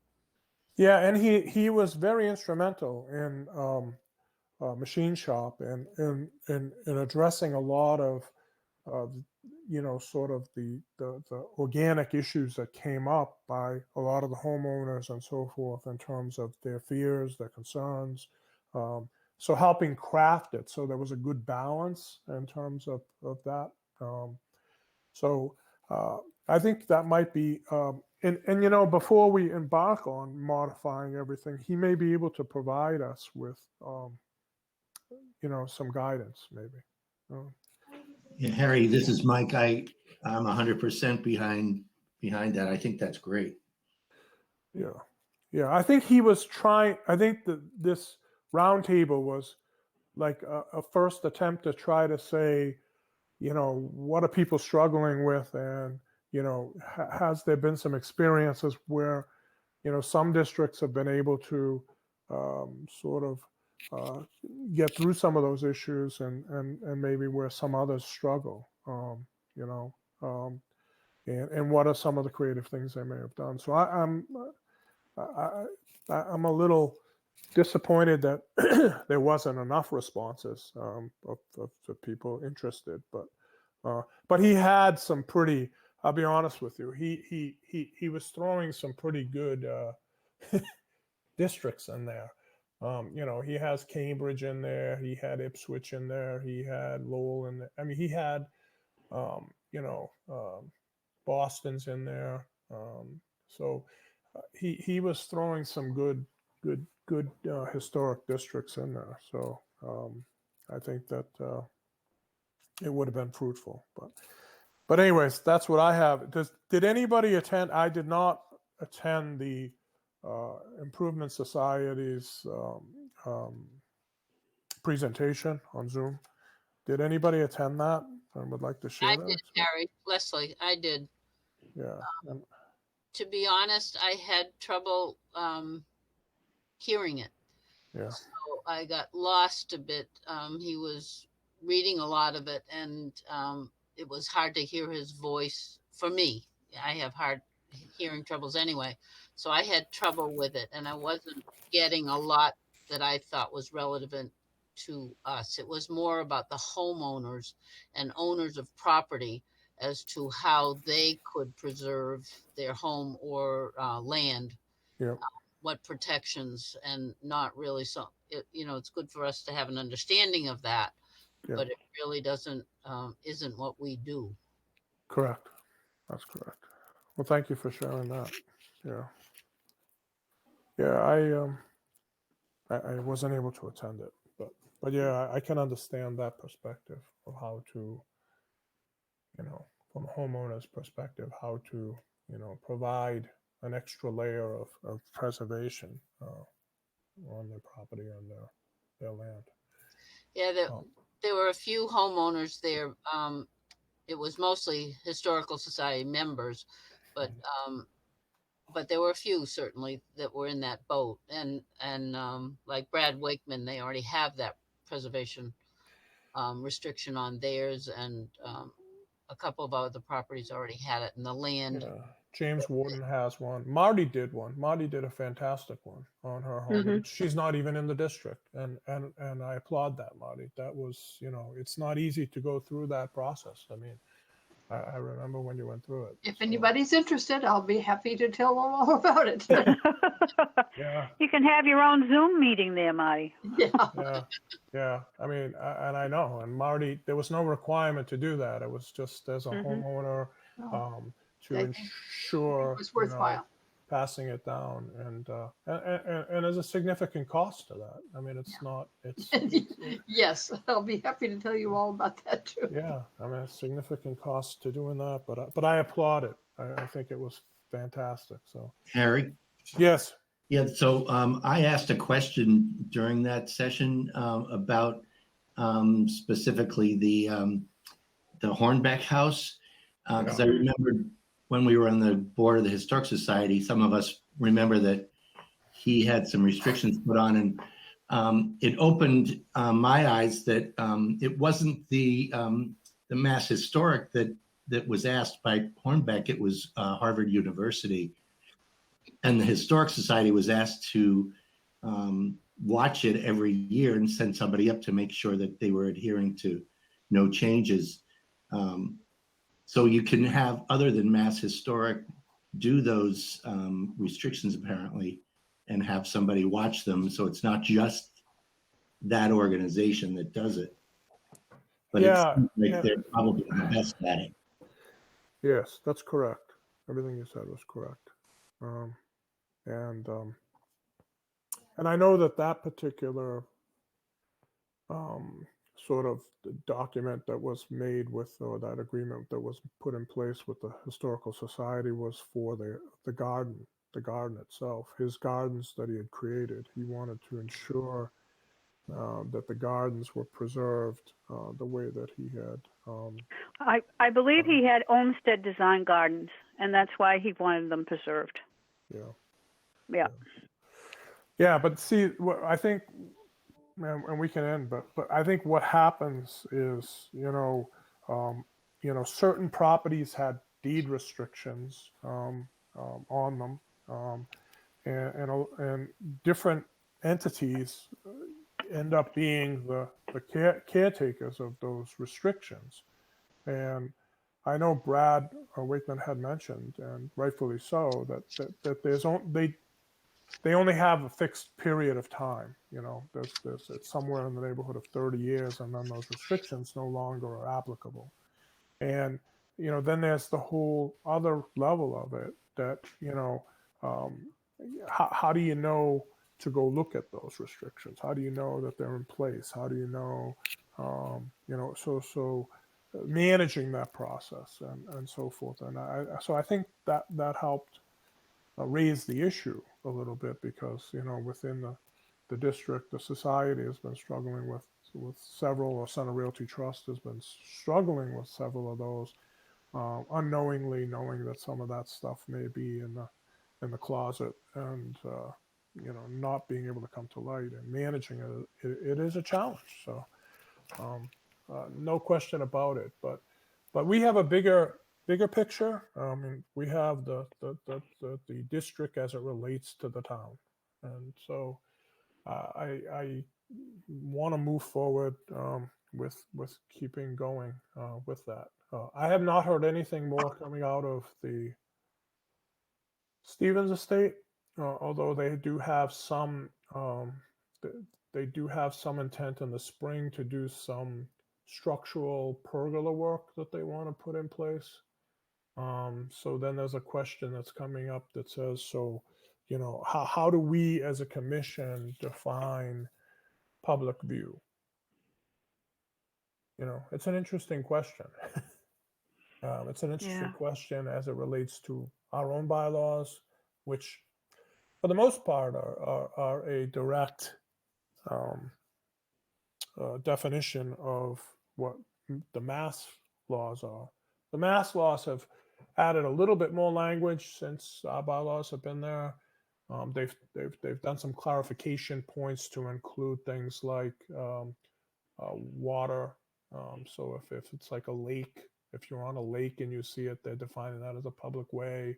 Yeah, and he was very instrumental in machine shop and in addressing a lot of sort of the organic issues that came up by a lot of the homeowners and so forth in terms of their fears, their concerns. So helping craft it so there was a good balance in terms of that. So I think that might be, and before we embark on modifying everything, he may be able to provide us with, some guidance maybe. Yeah, Harry, this is Mike. I'm 100% behind that. I think that's great. Yeah. I think he was trying. I think that this roundtable was like a first attempt to try to say, what are people struggling with, and has there been some experiences where some districts have been able to sort of get through some of those issues, and maybe where some others struggle, and what are some of the creative things they may have done. So I'm a little disappointed that there wasn't enough responses of people interested, but he had some pretty. I'll be honest with you. He was throwing some pretty good districts in there. He has Cambridge in there. He had Ipswich in there. He had Lowell in there. I mean, he had, Boston's in there. So he was throwing some good historic districts in there. So I think that it would have been fruitful. But anyways, that's what I have. Did anybody attend? I did not attend the Improvement Society's presentation on Zoom. Did anybody attend that and would like to share I that? did, Harry. Leslie, I did. Yeah. To be honest, I had trouble hearing it. Yeah. So I got lost a bit. He was reading a lot of it, and it was hard to hear his voice for me. I have hard hearing troubles anyway. So I had trouble with it, and I wasn't getting a lot that I thought was relevant to us. It was more about the homeowners and owners of property as to how they could preserve their home or land, Yeah. what protections, and not really it's good for us to have an understanding of that, Yeah. but it really isn't what we do. Correct. That's correct. Well, thank you for sharing that. Yeah. Yeah, I wasn't able to attend it, but yeah, I can understand that perspective of how to, from a homeowner's perspective, how to, provide an extra layer of preservation on their property, on their land. Yeah, there were a few homeowners there. It was mostly Historical Society members, but there were a few certainly that were in that boat, and like Brad Wakeman, they already have that preservation restriction on theirs, and a couple of other properties already had it in the land. Yeah. James Warden has one. Marty did one. Marty did a fantastic one on her home. Mhm. She's not even in the district, and I applaud that, Marty. That was, it's not easy to go through that process. I mean, I remember when you went through it. If so. anybody's interested, I'll be happy to tell them all about it. Yeah. You can have your own Zoom meeting there, Marty. Yeah. I mean, and I know, and Marty, there was no requirement to do that. It was just as a homeowner Oh, to I think ensure, it was worthwhile. passing it down, and there's a significant cost to that. I mean, it's not, it's Yes, I'll be happy to tell you all about that too. yeah, I mean, a significant cost to doing that, but I applaud it. I think it was fantastic. So Harry? yes, Yeah, so I asked a question during that session about specifically the Hornbeck House, because I remembered when we were on the board of the Historic Society, some of us remember that he had some restrictions put on, and it opened my eyes that it wasn't the Mass Historic that was asked by Hornbeck, it was Harvard University. And the Historic Society was asked to watch it every year and send somebody up to make sure that they were adhering to no changes. So you can have, other than Mass Historic, do those restrictions apparently and have somebody watch them. So it's not just that organization that does it. But yeah, it's like yeah. they're probably the best at it. Yes, that's correct. Everything you said was correct. Um, and I know that particular sort of document that was made with, or that agreement that was put in place with the Historical Society was for the garden itself, his gardens that he had created. He wanted to ensure that the gardens were preserved the way that he had. I believe he had Olmsted Design Gardens, and that's why he wanted them preserved. Yeah. Yeah. Yeah, but see, what I think, and we can end, but I think what happens is, certain properties had deed restrictions on them, and different entities end up being the caretakers of those restrictions. And I know Brad Wakeman had mentioned, and rightfully so, that they only have a fixed period of time. It's somewhere in the neighborhood of 30 years, and then those restrictions no longer are applicable. And then there's the whole other level of it that how do you know to go look at those restrictions? How do you know that they're in place? How do you know, so managing that process and so forth. And so I think that helped raise the issue a little bit, because within the district, the society has been struggling with several, or Center Realty Trust has been struggling with several of those, unknowingly knowing that some of that stuff may be in the closet, and not being able to come to light, and managing it is a challenge. So no question about it. But we have a bigger picture. We have the district as it relates to the town, and so I want to move forward with keeping going with that. I have not heard anything more coming out of the Stevens estate, although they do have some intent in the spring to do some structural pergola work that they want to put in place. So then there's a question that's coming up that says, so, how do we as a commission define public view? It's an interesting question. It's an interesting question as it relates to our own bylaws, which for the most part are a direct definition of what the mass laws are. The mass laws have added a little bit more language since our bylaws have been there. They've done some clarification points to include things like water. So if it's like a lake, if you're on a lake and you see it, they're defining that as a public way.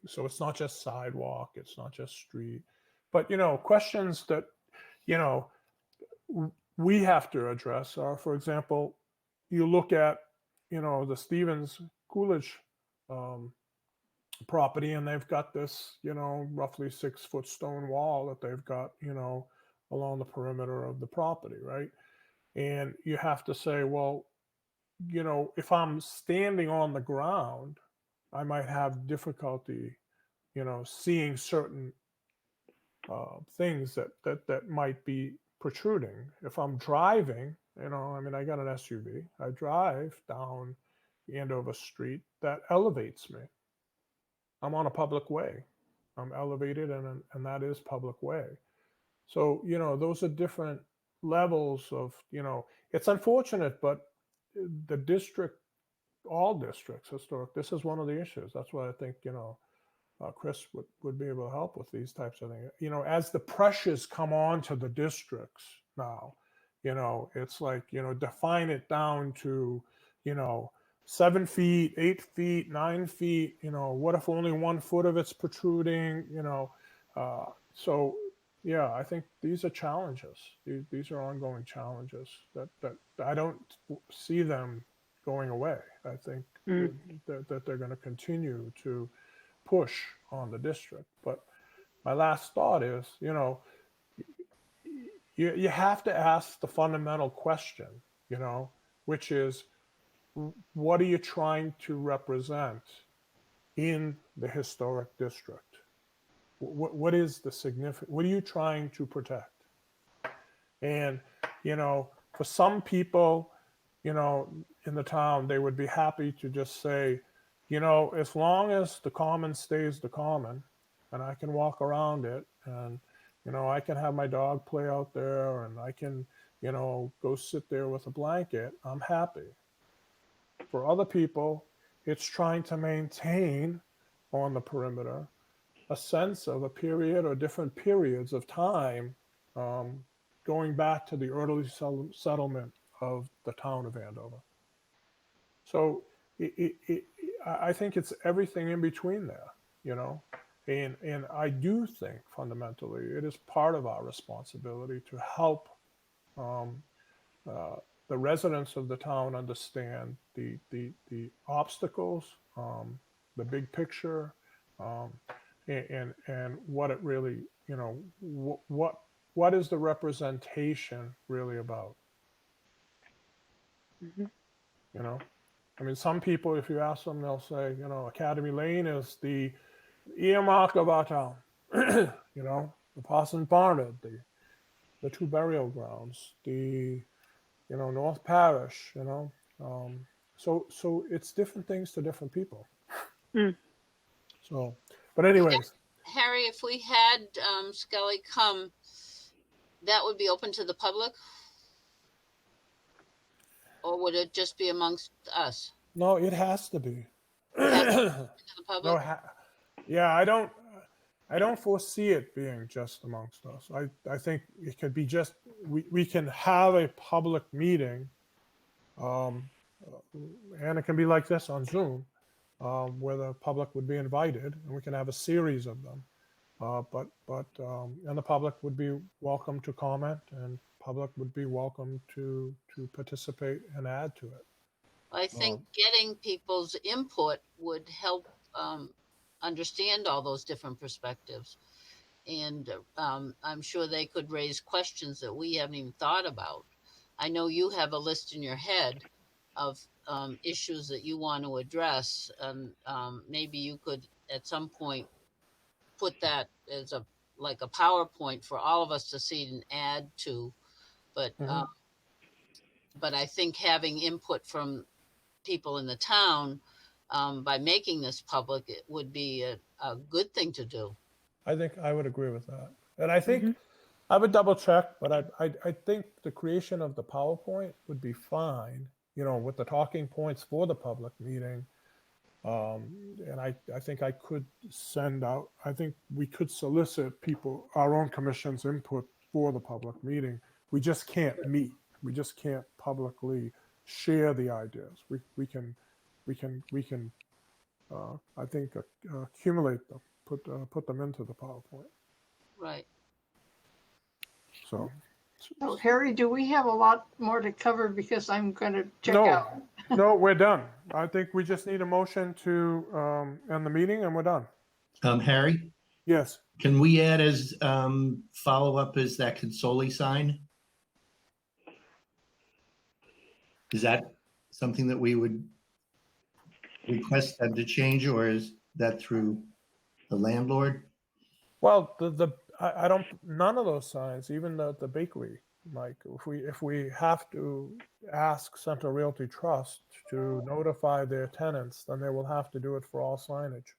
So it's not just sidewalk, it's not just street, but questions that we have to address are, for example, you look at the Stevens Coolidge property, and they've got this roughly 6-foot stone wall that they've got along the perimeter of the property, right? And you have to say, well, if I'm standing on the ground, I might have difficulty seeing certain things that might be protruding. If I'm driving, I mean, I got an SUV. I drive down Andover Street. That elevates me. I'm on a public way. I'm elevated, and that is public way. So those are different levels of It's unfortunate, but the district, all districts, historic. This is one of the issues. That's why I think Chris would be able to help with these types of things. As the pressures come on to the districts now, it's like, define it down to, 7 feet, 8 feet, 9 feet, what if only 1 foot of it's protruding, so yeah, I think these are challenges. These are ongoing challenges that I don't see them going away. I think that they're going to continue to push on the district. But my last thought is, you have to ask the fundamental question, which is, what are you trying to represent in the historic district? What is the significant? What are you trying to protect? And for some people, in the town, they would be happy to just say, as long as the common stays the common, and I can walk around it, and I can have my dog play out there, and I can go sit there with a blanket, I'm happy. For other people, it's trying to maintain on the perimeter a sense of a period or different periods of time, going back to the early settlement of the town of Andover. So I think it's everything in between there, and I do think fundamentally it is part of our responsibility to help the residents of the town understand the obstacles, the big picture, and what it really, what is the representation really about? I mean, some people, if you ask them, they'll say, Academy Lane is the earmark of our town. The Parsons Barnet, the 2 burial grounds, the North Parish, so it's different things to different people. So, but anyways, Harry, if we had Skelly come, that would be open to the public? Or would it just be amongst us? no, it has to be. To the public? Yeah, I don't foresee it being just amongst us. I think it could be just, we can have a public meeting, and it can be like this on Zoom, where the public would be invited, and we can have a series of them. And the public would be welcome to comment, and public would be welcome to participate and add to it. I think getting people's input would help understand all those different perspectives. And I'm sure they could raise questions that we haven't even thought about. I know you have a list in your head of issues that you want to address, and maybe you could at some point put that as a PowerPoint for all of us to see and add to. But but I think having input from people in the town by making this public, it would be a good thing to do. I think I would agree with that. And I think I would double check, but I think the creation of the PowerPoint would be fine, with the talking points for the public meeting. And I think I could I think we could solicit people, our own commission's input for the public meeting. We just can't meet. We just can't publicly share the ideas. We can I think accumulate them, put them into the PowerPoint. Right. So Harry, do we have a lot more to cover, because I'm going to check out? No, we're done. I think we just need a motion to end the meeting, and we're done. Harry, Yes. can we add as follow-up as that Consoli sign? Is that something that we would request them to change, or is that through the landlord? Well, I don't, none of those signs, even the bakery, Mike, if we have to ask Central Realty Trust to notify their tenants, then they will have to do it for all signage.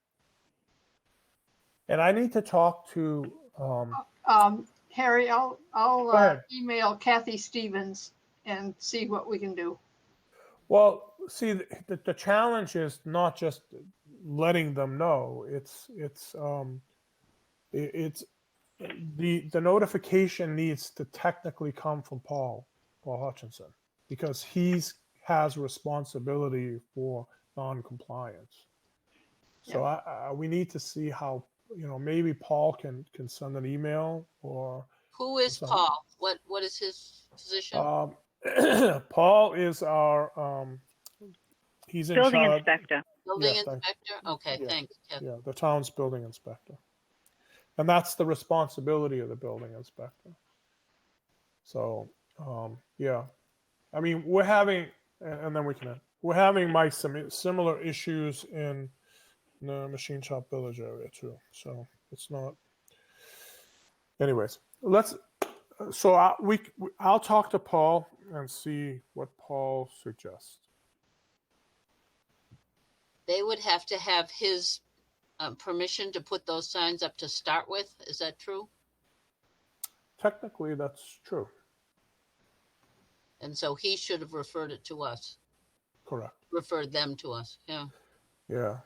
And I need to talk to, Harry, I'll go ahead. email Kathy Stevens and see what we can do. Well, see, the challenge is not just letting them know. It's the notification needs to technically come from Paul Hutchinson, because has responsibility for non-compliance. So we need to see how, maybe Paul can send an email or Who is some. Paul? What is his position? Paul is our he's in Building charge. inspector. Building Yes, inspector? Okay, yeah, thanks, Kathy. yeah, the town's building inspector, and that's the responsibility of the building inspector. So yeah, I mean, we're having, and then we're having, Mike, some similar issues in the machine shop village area too. So it's not. Anyways, so I'll talk to Paul and see what Paul suggests. They would have to have his permission to put those signs up to start with. Is that true? Technically, that's true. And so he should have referred it to us, Correct. referred them to us. Yeah. Yeah.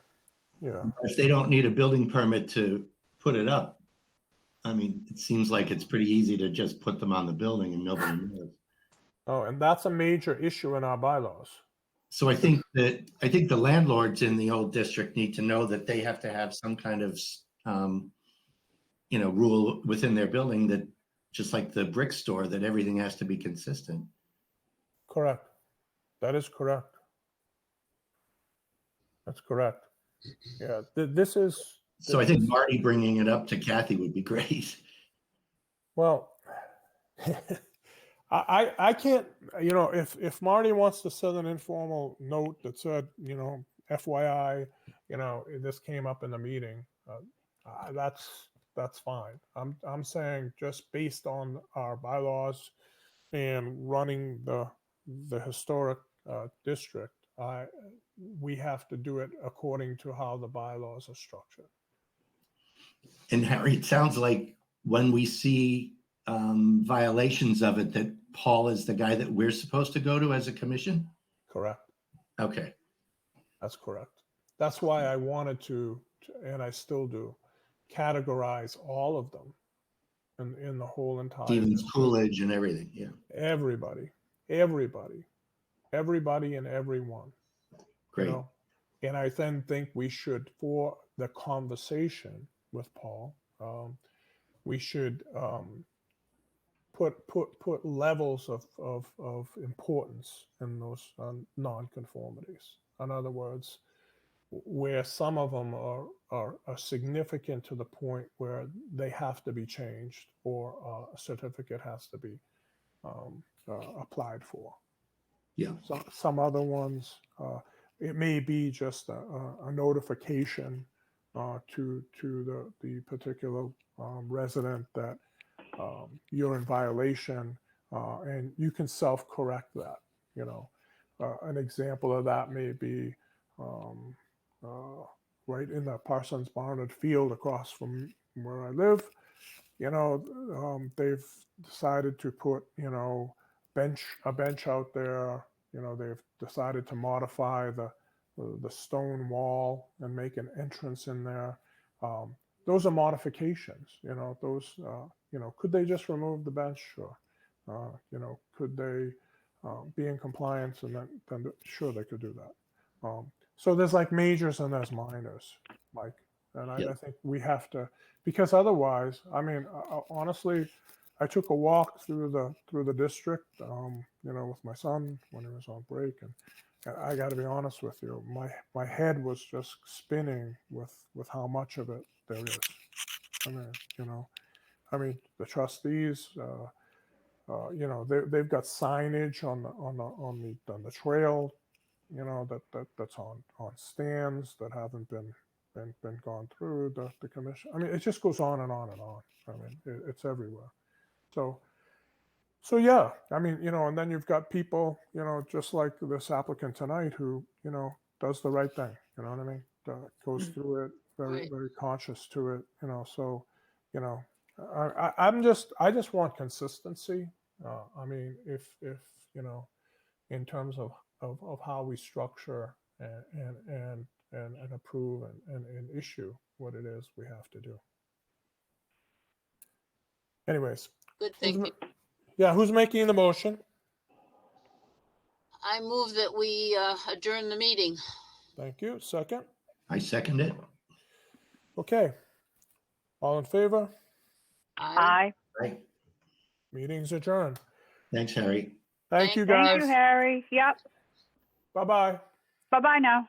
Yeah. If they don't need a building permit to put it up, I mean, it seems like it's pretty easy to just put them on the building and nobody knows. Oh, and that's a major issue in our bylaws. So I think the landlords in the old district need to know that they have to have some kind of, rule within their building, that just like the brick store, that everything has to be consistent. Correct. That is correct. That's correct. Yeah. This is. So I think Marty bringing it up to Kathy would be great. Well, I can't, if Marty wants to send an informal note that said, FYI, this came up in the meeting, that's fine. I'm saying, just based on our bylaws and running the historic district, we have to do it according to how the bylaws are structured. And Harry, it sounds like when we see violations of it, that Paul is the guy that we're supposed to go to as a commission? Correct. Okay. That's correct. That's why I wanted to, and I still do, categorize all of them in the whole entire Stevens, district. Coolidge and everything. Yeah. Everybody and everyone. Great. And I then think we should, for the conversation with Paul, we should put levels of importance in those non-conformities. In other words, where some of them are significant to the point where they have to be changed, or a certificate has to be applied for. Yeah. So some other ones, it may be just a notification to the particular resident that you're in violation, and you can self-correct that. An example of that may be right in the Parsons Barnard field across from where I live. They've decided to put a bench out there. They've decided to modify the stone wall and make an entrance in there. Those are modifications. Could they just remove the bench? Sure. Could they be in compliance, and then sure, they could do that. So there's like majors and there's minors, Mike. And I think we have to, because otherwise, I mean, honestly, I took a walk through the district, with my son when he was on break, and I got to be honest with you, my head was just spinning with how much of it there is. I mean, the trustees, they've got signage on the trail, that's on stands that haven't been been gone through the commission. I mean, it just goes on and on and on. I mean, it's everywhere. So yeah, I mean, and then you've got people, just like this applicant tonight who, does the right thing. You know what I mean? Goes through it, very, Right. very conscious to it, so, I just want consistency. I mean, if, in terms of how we structure and approve and issue what it is we have to do. Anyways, Good who's, thinking. who's making the motion? I move that we adjourn the meeting. Thank you. Second. I second it. Okay. All in favor? Aye. Right. Meeting's adjourned. Thanks, Harry. Thank you, Thank guys. you, Harry. Yep. Bye-bye. Bye-bye now.